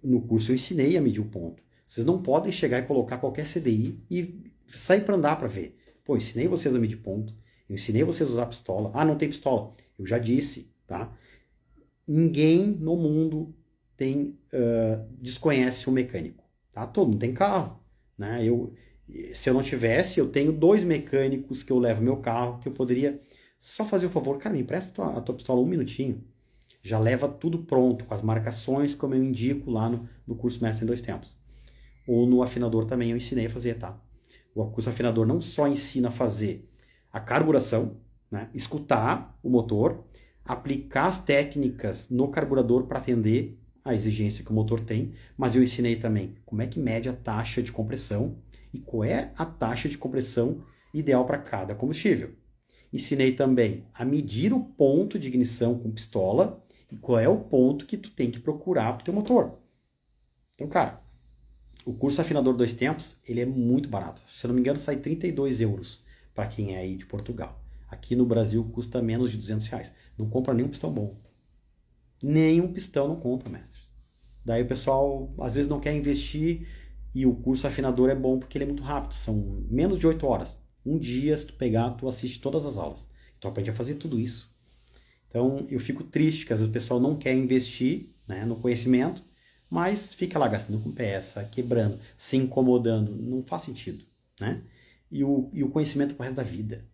No curso eu ensinei a medir o ponto. Vocês não podem chegar e colocar qualquer CDI e sair para andar para ver. Pô, ensinei vocês a medir ponto. Eu ensinei vocês a usar pistola. Ah, não tem pistola. Eu já disse, tá? Ninguém no mundo desconhece o mecânico, tá? Todo mundo tem carro, né? Se eu não tivesse, eu tenho 2 mecânicos que eu levo meu carro, que eu poderia só fazer o favor, cara, me empresta a tua pistola um minutinho. Já leva tudo pronto, com as marcações, como eu indico lá no curso Mestre em Dois Tempos. Ou no afinador também eu ensinei a fazer, tá? O curso afinador não só ensina a fazer a carburação, né? Escutar o motor, aplicar as técnicas no carburador para atender a exigência que o motor tem, mas eu ensinei também como é que mede a taxa de compressão e qual é a taxa de compressão ideal para cada combustível. Ensinei também a medir o ponto de ignição com pistola e qual é o ponto que tu tem que procurar para o teu motor. Então, cara, o curso Afinador Dois Tempos, ele é muito barato. Se eu não me engano, sai 32 euros para quem é aí de Portugal. Aqui no Brasil custa menos de 200 reais. Não compra nenhum pistão bom. Nenhum pistão não compra, mestre. Daí o pessoal às vezes não quer investir e o curso Afinador é bom porque ele é muito rápido. São menos de 8 horas. Um dia, se tu pegar, tu assiste todas as aulas. Tu aprende a fazer tudo isso. Então, eu fico triste que às vezes o pessoal não quer investir, né, no conhecimento, mas fica lá gastando com peça, quebrando, se incomodando. Não faz sentido, né? E o conhecimento para o resto da vida,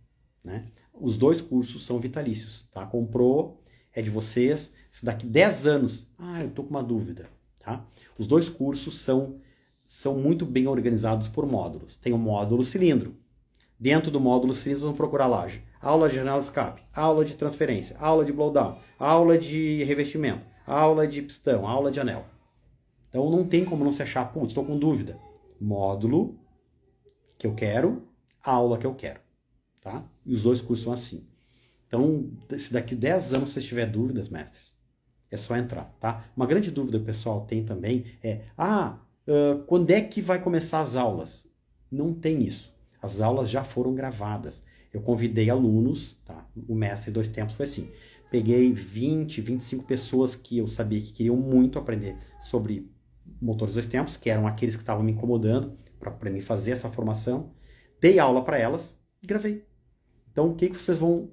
né? Os 2 cursos são vitalícios, tá? Comprou, é de vocês. Se daqui 10 anos, eu tô com uma dúvida, tá? Os 2 cursos são muito bem organizados por módulos. Tem o módulo cilindro. Dentro do módulo cilindro, vamos procurar lá. Aula de janela de escape, aula de transferência, aula de blowdown, aula de revestimento, aula de pistão, aula de anel. Então não tem como não se achar, putz, estou com dúvida. Módulo que eu quero, aula que eu quero, tá? E os 2 cursos são assim. Então, se daqui 10 anos você tiver dúvidas, mestres, é só entrar, tá? Uma grande dúvida que o pessoal tem também é, quando é que vai começar as aulas? Não tem isso. As aulas já foram gravadas. Eu convidei alunos, tá? O Mestre Dois Tempos foi assim. Peguei 20, 25 pessoas que eu sabia que queriam muito aprender sobre motores dois tempos, que eram aqueles que estavam me incomodando para mim fazer essa formação. Dei aula para elas e gravei. Então, o que vocês vão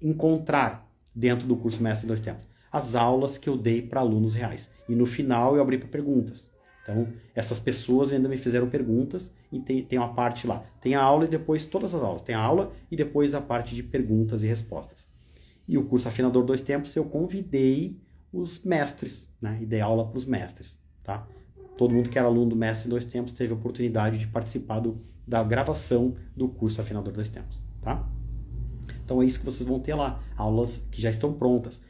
encontrar dentro do curso Mestre em Dois Tempos? As aulas que eu dei para alunos reais. E no final eu abri para perguntas. Então, essas pessoas ainda me fizeram perguntas e tem uma parte lá. Tem a aula e depois todas as aulas. Tem a aula e depois a parte de perguntas e respostas. E o curso Afinador Dois Tempos eu convidei os mestres, né? E dei aula para os mestres, tá? Todo mundo que era aluno do Mestre em Dois Tempos teve a oportunidade de participar da gravação do curso Afinador Dois Tempos, tá? Então é isso que vocês vão ter lá, aulas que já estão prontas.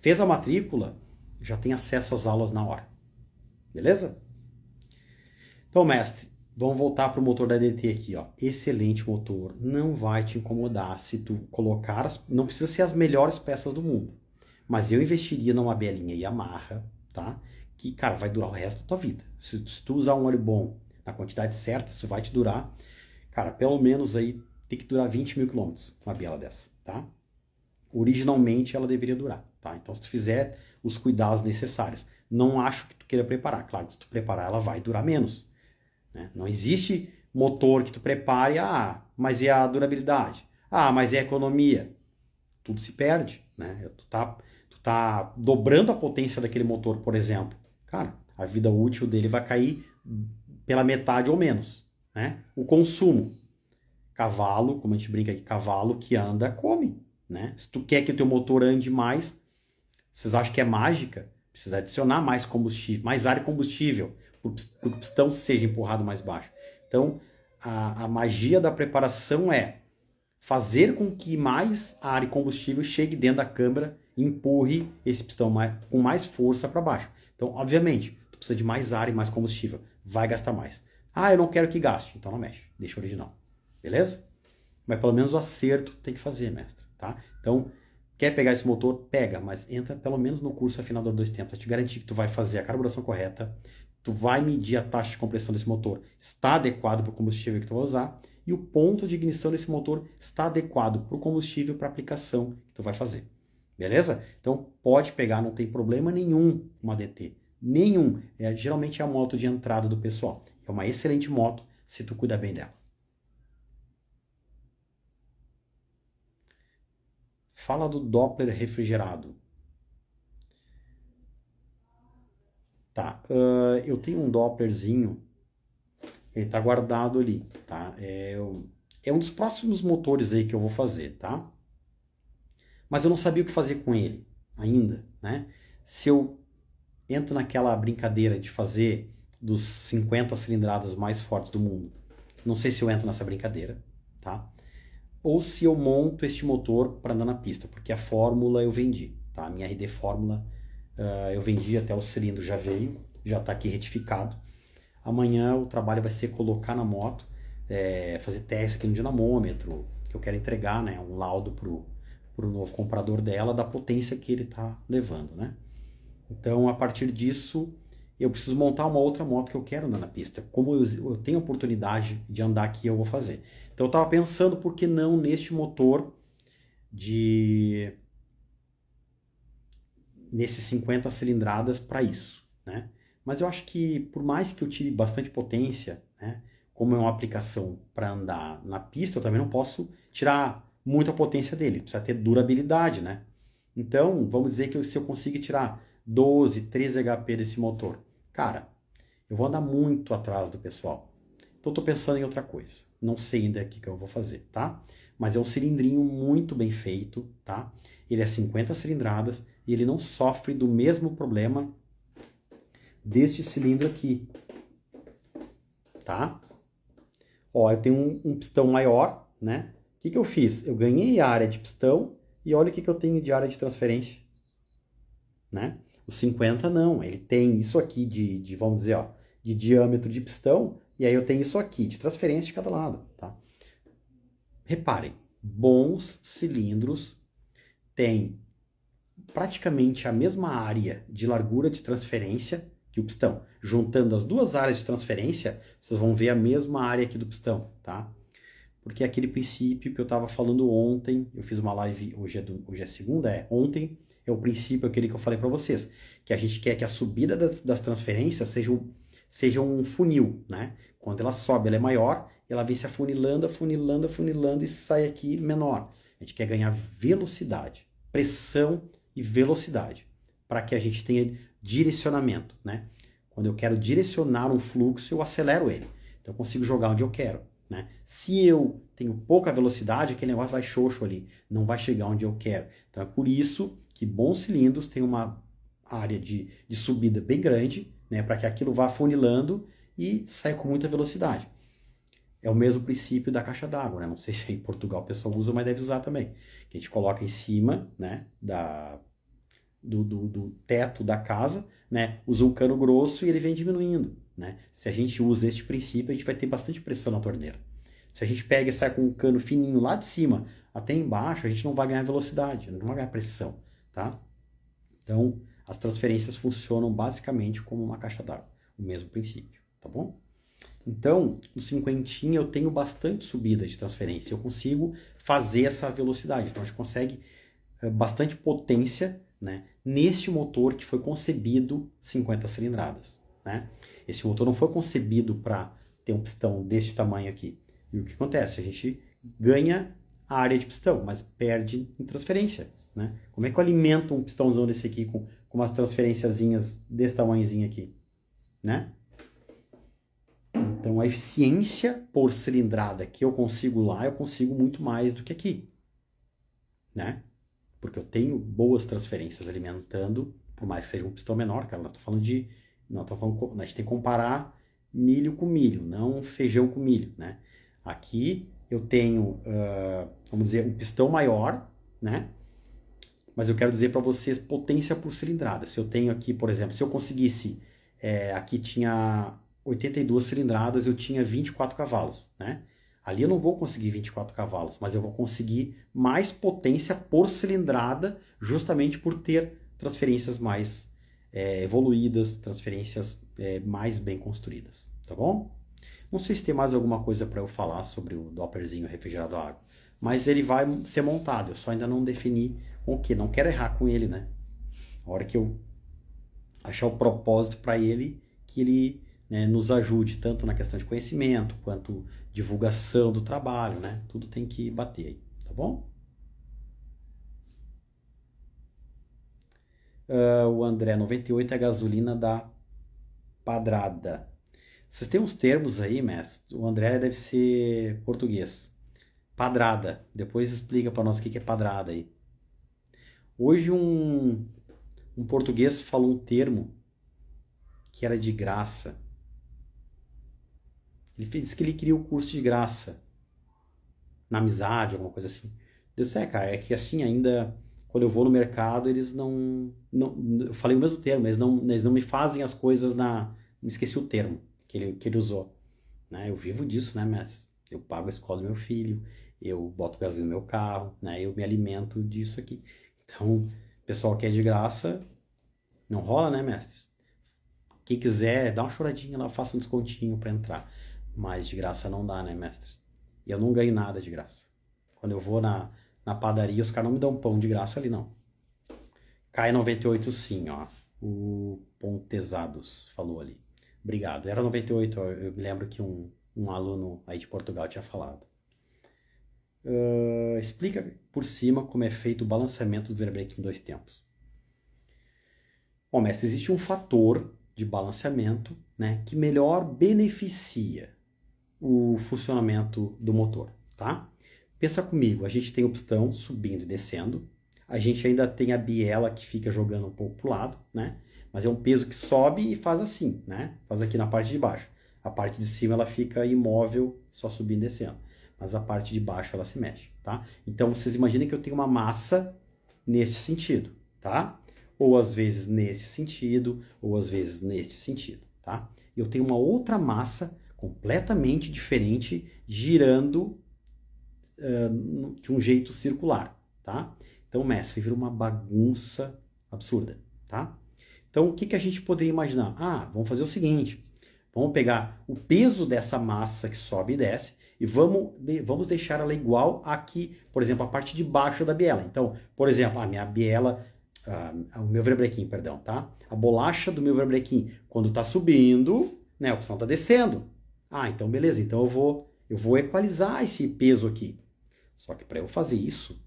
Fez a matrícula, já tem acesso às aulas na hora. Beleza? Então, mestre, vamos voltar para o motor da DT aqui, ó. Excelente motor, não vai te incomodar se tu colocar, não precisa ser as melhores peças do mundo, mas eu investiria numa belinha Yamaha, tá? Que, cara, vai durar o resto da tua vida. Se tu usar um óleo bom, na quantidade certa, isso vai te durar, cara, pelo menos aí tem que durar 20 mil quilômetros uma biela dessa, tá? Originalmente ela deveria durar, tá? Então se tu fizer os cuidados necessários, não acho que tu queira preparar. Claro, se tu preparar ela vai durar menos, né? Não existe motor que tu prepare, mas é a durabilidade, mas é a economia. Tudo se perde, né? Tu tá dobrando a potência daquele motor, por exemplo. Cara, a vida útil dele vai cair pela metade ou menos, né? O consumo. Cavalo, como a gente brinca aqui, cavalo que anda, come, né? Se tu quer que o teu motor ande mais, vocês acham que é mágica? Precisa adicionar mais combustível, mais ar e combustível, para que o pistão seja empurrado mais baixo. Então, a magia da preparação é fazer com que mais ar e combustível chegue dentro da câmara e empurre esse pistão com mais força para baixo. Então, obviamente, tu precisa de mais ar e mais combustível. Vai gastar mais. Eu não quero que gaste. Então não mexe. Deixa o original. Beleza? Mas pelo menos o acerto tem que fazer, mestre. Tá? Então, quer pegar esse motor? Pega. Mas entra pelo menos no curso Afinador Dois Tempos. Pra te garantir que tu vai fazer a carburação correta. Tu vai medir a taxa de compressão desse motor. Está adequado para o combustível que tu vai usar. E o ponto de ignição desse motor está adequado para o combustível, para a aplicação que tu vai fazer. Beleza? Então pode pegar, não tem problema nenhum uma DT. Nenhum. Geralmente é a moto de entrada do pessoal. É uma excelente moto se tu cuida bem dela. Fala do Doppler refrigerado. Tá. Eu tenho um Dopplerzinho. Ele tá guardado ali, tá? É um dos próximos motores aí que eu vou fazer, tá? Mas eu não sabia o que fazer com ele ainda, né? Se eu entro naquela brincadeira de fazer dos 50 cilindradas mais fortes do mundo, não sei se eu entro nessa brincadeira, tá? Ou se eu monto este motor para andar na pista, porque a fórmula eu vendi, tá? A minha RD Fórmula eu vendi, até o cilindro já veio, já tá aqui retificado. Amanhã o trabalho vai ser colocar na moto, fazer teste aqui no dinamômetro, que eu quero entregar, né, um laudo pro novo comprador dela, da potência que ele está levando, né? Então, a partir disso, eu preciso montar uma outra moto que eu quero andar na pista. Como eu tenho a oportunidade de andar aqui, eu vou fazer. Então, eu estava pensando, por que não neste motor nesses 50 cilindradas para isso, né? Mas eu acho que, por mais que eu tire bastante potência, né, como é uma aplicação para andar na pista, eu também não posso tirar muita potência dele, precisa ter durabilidade, né? Então, vamos dizer que se eu conseguir tirar 12, 13 HP desse motor, cara, eu vou andar muito atrás do pessoal. Então, estou pensando em outra coisa. Não sei ainda o que eu vou fazer, tá? Mas é um cilindrinho muito bem feito, tá? Ele é 50 cilindradas e ele não sofre do mesmo problema deste cilindro aqui, tá? Ó, eu tenho um pistão maior, né? O que eu fiz? Eu ganhei a área de pistão e olha o que eu tenho de área de transferência, né? O 50 não, ele tem isso aqui vamos dizer, ó, de diâmetro de pistão, e aí eu tenho isso aqui de transferência de cada lado, tá? Reparem, bons cilindros têm praticamente a mesma área de largura de transferência que o pistão. Juntando as duas áreas de transferência, vocês vão ver a mesma área aqui do pistão, tá? Porque é aquele princípio que eu estava falando ontem, eu fiz uma live, hoje é segunda, ontem é o princípio aquele que eu falei para vocês, que a gente quer que a subida das transferências seja um funil, né? Quando ela sobe, ela é maior, e ela vem se afunilando, afunilando, afunilando e sai aqui menor. A gente quer ganhar velocidade, pressão e velocidade, para que a gente tenha direcionamento, né? Quando eu quero direcionar um fluxo, eu acelero ele. Então eu consigo jogar onde eu quero, né? Se eu tenho pouca velocidade, aquele negócio vai xoxo ali, não vai chegar onde eu quero. Então é por isso que bons cilindros têm uma área de subida bem grande, né? Para que aquilo vá afunilando e saia com muita velocidade. É o mesmo princípio da caixa d'água, né? Não sei se em Portugal o pessoal usa, mas deve usar também. Que a gente coloca em cima, né, do teto da casa, né, usa um cano grosso e ele vem diminuindo, né? Se a gente usa este princípio, a gente vai ter bastante pressão na torneira. Se a gente pega e sai com um cano fininho lá de cima até embaixo, a gente não vai ganhar velocidade, não vai ganhar pressão, tá? Então, as transferências funcionam basicamente como uma caixa d'água, o mesmo princípio, tá bom? Então, no cinquentinha eu tenho bastante subida de transferência, eu consigo fazer essa velocidade. Então, a gente consegue bastante potência, né, neste motor que foi concebido 50 cilindradas. Né? Esse motor não foi concebido para ter um pistão deste tamanho aqui. E o que acontece? A gente ganha a área de pistão, mas perde em transferência. Né? Como é que eu alimento um pistãozão desse aqui com umas transferenciazinhas desse tamanhozinho aqui? Né? Então, a eficiência por cilindrada que eu consigo lá, eu consigo muito mais do que aqui. Né? Porque eu tenho boas transferências alimentando, por mais que seja um pistão menor, cara, nós estamos falando de... a gente tem que comparar milho com milho, não feijão com milho, né? Aqui eu tenho, vamos dizer, um pistão maior, né? Mas eu quero dizer para vocês potência por cilindrada. Se eu tenho aqui, por exemplo, se eu conseguisse, aqui tinha 82 cilindradas, eu tinha 24 cavalos, né? Ali eu não vou conseguir 24 cavalos, mas eu vou conseguir mais potência por cilindrada, justamente por ter transferências mais evoluídas, transferências mais bem construídas, tá bom? Não sei se tem mais alguma coisa para eu falar sobre o Dopplerzinho refrigerado a água, mas ele vai ser montado, eu só ainda não defini o que, não quero errar com ele, né? A hora que eu achar o propósito para ele, que ele, né, nos ajude tanto na questão de conhecimento, quanto divulgação do trabalho, né? Tudo tem que bater aí, tá bom? O André, 98 é a gasolina da Padrada. Vocês têm uns termos aí, mestre? O André deve ser português. Padrada. Depois explica para nós o que é padrada aí. Hoje um português falou um termo que era de graça. Ele disse que ele queria o curso de graça. Na amizade, alguma coisa assim. Eu disse, cara, é que assim ainda, quando eu vou no mercado, eles não eu falei o mesmo termo, eles não me fazem as coisas me esqueci o termo que ele usou. Né? Eu vivo disso, né, mestre? Eu pago a escola do meu filho, eu boto gasolina no meu carro, né? Eu me alimento disso aqui. Então, o pessoal que é de graça, não rola, né, mestre? Quem quiser, dá uma choradinha lá, faça um descontinho para entrar. Mas de graça não dá, né, mestre? E eu não ganho nada de graça. Quando eu vou na padaria, os caras não me dão pão de graça ali, não. Cai 98 sim, ó. O Pontesados falou ali. Obrigado. Era 98, eu me lembro que um aluno aí de Portugal tinha falado. Explica por cima como é feito o balanceamento do verbreak em 2 tempos. Bom, mestre, existe um fator de balanceamento, né, que melhor beneficia o funcionamento do motor, tá? Pensa comigo, a gente tem o pistão subindo e descendo, a gente ainda tem a biela que fica jogando um pouco pro lado, né? Mas é um peso que sobe e faz assim, né? Faz aqui na parte de baixo. A parte de cima ela fica imóvel, só subindo e descendo. Mas a parte de baixo ela se mexe, tá? Então vocês imaginem que eu tenho uma massa nesse sentido, tá? Ou às vezes nesse sentido, ou às vezes neste sentido, tá? Eu tenho uma outra massa completamente diferente girando de um jeito circular, tá? Então, mestre, vira uma bagunça absurda, tá? Então, o que a gente poderia imaginar? Vamos fazer o seguinte, vamos pegar o peso dessa massa que sobe e desce e vamos deixar ela igual aqui, por exemplo, a parte de baixo da biela. Então, por exemplo, a minha biela, o meu verbrequim, perdão, tá? A bolacha do meu verbrequim, quando tá subindo, né, a opção tá descendo. Então beleza, então eu vou eu vou equalizar esse peso aqui. Só que para eu fazer isso,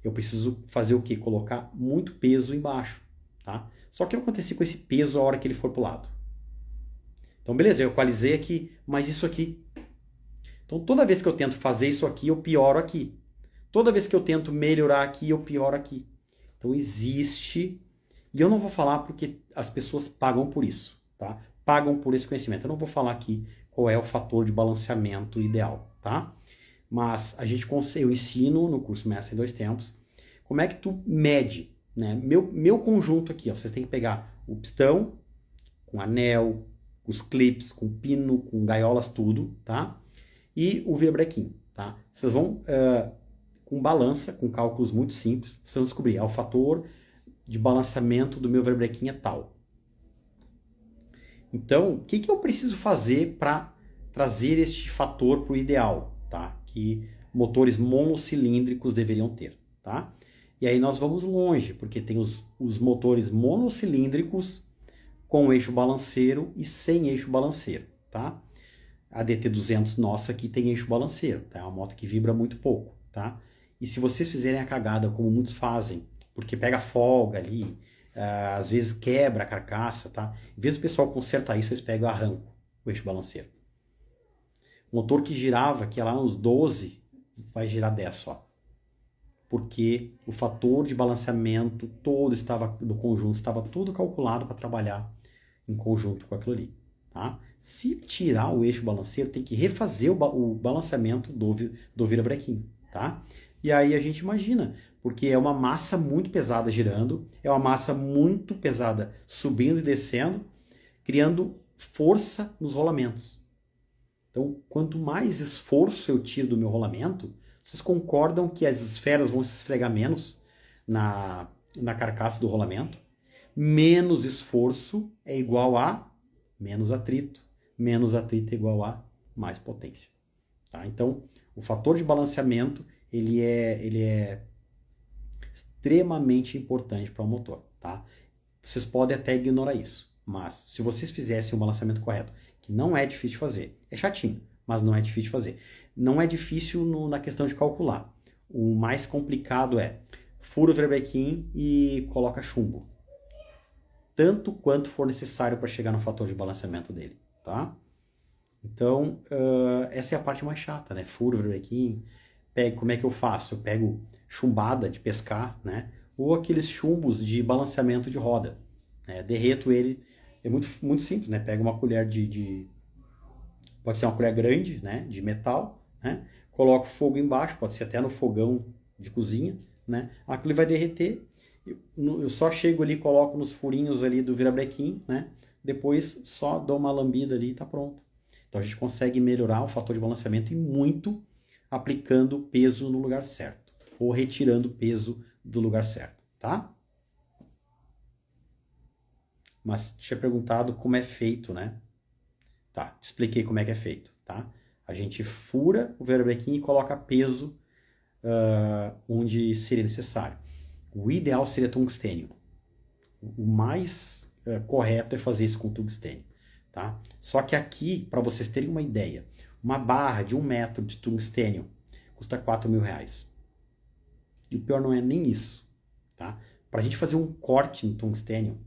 eu preciso fazer o quê? Colocar muito peso embaixo, tá? Só que o que vai acontecer com esse peso a hora que ele for pro lado? Então, beleza, eu equalizei aqui, mas isso aqui. Então, toda vez que eu tento fazer isso aqui, eu pioro aqui. Toda vez que eu tento melhorar aqui, eu pioro aqui. Então, existe... E eu não vou falar porque as pessoas pagam por isso, tá? Pagam por esse conhecimento. Eu não vou falar aqui qual é o fator de balanceamento ideal, tá? Mas eu ensino no curso Mestre em Dois Tempos como é que tu mede, né? Meu conjunto aqui, ó, vocês têm que pegar o pistão com anel, com os clips, com pino, com gaiolas, tudo, tá? E o virabrequim, tá? Vocês vão com balança, com cálculos muito simples, vocês vão descobrir, o fator de balanceamento do meu virabrequim é tal. Então, o que eu preciso fazer para trazer este fator para o ideal, tá? Que motores monocilíndricos deveriam ter, tá? E aí nós vamos longe, porque tem os motores monocilíndricos com eixo balanceiro e sem eixo balanceiro, tá? A DT200 nossa aqui tem eixo balanceiro, tá? É uma moto que vibra muito pouco, tá? E se vocês fizerem a cagada como muitos fazem, porque pega folga ali, às vezes quebra a carcaça, tá? Em vez do pessoal consertar isso, eles pegam e arrancam o eixo balanceiro. O motor que girava, que ia lá nos 12, vai girar 10 só. Porque o fator de balanceamento todo do conjunto estava tudo calculado para trabalhar em conjunto com aquilo ali, tá? Se tirar o eixo balanceiro, tem que refazer o balanceamento do virabrequim, tá? E aí a gente imagina, porque é uma massa muito pesada girando, é uma massa muito pesada subindo e descendo, criando força nos rolamentos. Então, quanto mais esforço eu tiro do meu rolamento, vocês concordam que as esferas vão se esfregar menos na carcaça do rolamento? Menos esforço é igual a menos atrito. Menos atrito é igual a mais potência. Tá? Então, o fator de balanceamento ele é extremamente importante para o motor. Tá? Vocês podem até ignorar isso, mas se vocês fizessem o balanceamento correto, que não é difícil de fazer, é chatinho, mas não é difícil de fazer. Não é difícil na questão de calcular. O mais complicado é fura o virabrequim e coloca chumbo. Tanto quanto for necessário para chegar no fator de balanceamento dele, tá? Então, essa é a parte mais chata, né? Furo o virabrequim, como é que eu faço? Eu pego chumbada de pescar, né? Ou aqueles chumbos de balanceamento de roda, né? Derreto ele, é muito, muito simples, né? Pega uma colher pode ser uma colher grande, né? De metal, né? Coloco fogo embaixo, pode ser até no fogão de cozinha, né? Aquilo vai derreter. Eu só chego ali, coloco nos furinhos ali do virabrequim, né? Depois só dou uma lambida ali e tá pronto. Então a gente consegue melhorar o fator de balanceamento e muito aplicando peso no lugar certo. Ou retirando peso do lugar certo, tá? Mas tinha perguntado como é feito, né? Tá, te expliquei como é que é feito, tá? A gente fura o virabrequim e coloca peso onde seria necessário. O ideal seria tungstênio. O mais correto é fazer isso com tungstênio, tá? Só que aqui, para vocês terem uma ideia, uma barra de 1 metro de tungstênio custa R$4.000. E o pior não é nem isso, tá? Para a gente fazer um corte no tungstênio,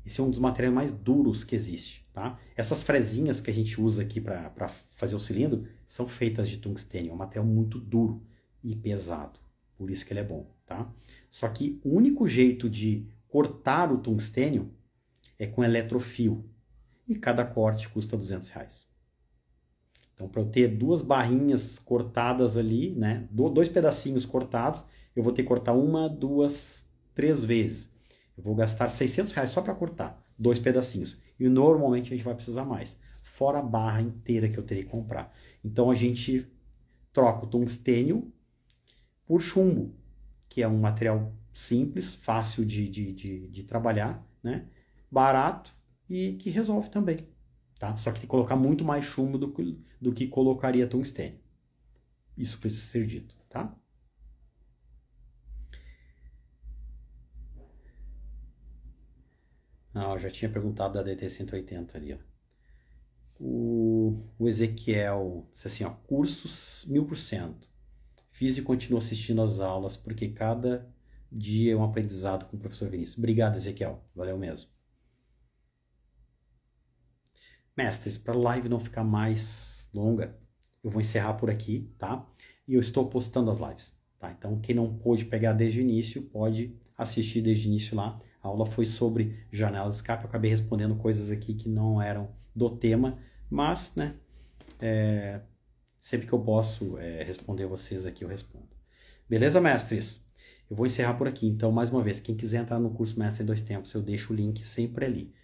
esse é um dos materiais mais duros que existe, tá? Essas frezinhas que a gente usa aqui para fazer o cilindro são feitas de tungstênio, é um material muito duro e pesado, por isso que ele é bom, tá? Só que o único jeito de cortar o tungstênio é com eletrofio, e cada corte custa R$200. Então, para eu ter 2 barrinhas cortadas ali, né, 2 pedacinhos cortados, eu vou ter que cortar 1, 2, 3 vezes. Eu vou gastar R$600 só para cortar 2 pedacinhos. E normalmente a gente vai precisar mais. Fora a barra inteira que eu teria que comprar. Então a gente troca o tungstênio por chumbo, que é um material simples, fácil de trabalhar, né? Barato e que resolve também. Tá? Só que tem que colocar muito mais chumbo do que colocaria tungstênio. Isso precisa ser dito. Tá? Não, eu já tinha perguntado da DT-180 ali. Ó. o Ezequiel disse assim, ó, cursos 1000%. Fiz e continuo assistindo às aulas, porque cada dia é um aprendizado com o professor Vinícius. Obrigado, Ezequiel. Valeu mesmo. Mestres, para a live não ficar mais longa, eu vou encerrar por aqui, tá? E eu estou postando as lives, tá? Então, quem não pôde pegar desde o início, pode assistir desde o início lá. A aula foi sobre janelas de escape. Eu acabei respondendo coisas aqui que não eram do tema, mas, né? Sempre que eu posso responder vocês aqui, eu respondo. Beleza, mestres? Eu vou encerrar por aqui. Então, mais uma vez, quem quiser entrar no curso Mestre em 2 Tempos, eu deixo o link sempre ali,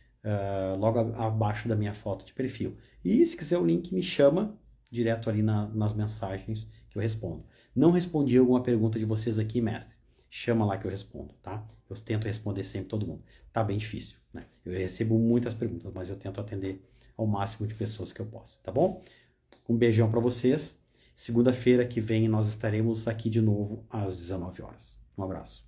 logo abaixo da minha foto de perfil. E se quiser o link, me chama direto ali nas mensagens que eu respondo. Não respondi alguma pergunta de vocês aqui, mestre? Chama lá que eu respondo, tá? Eu tento responder sempre todo mundo. Tá bem difícil, né? Eu recebo muitas perguntas, mas eu tento atender ao máximo de pessoas que eu posso, tá bom? Um beijão para vocês. Segunda-feira que vem nós estaremos aqui de novo às 19 horas. Um abraço.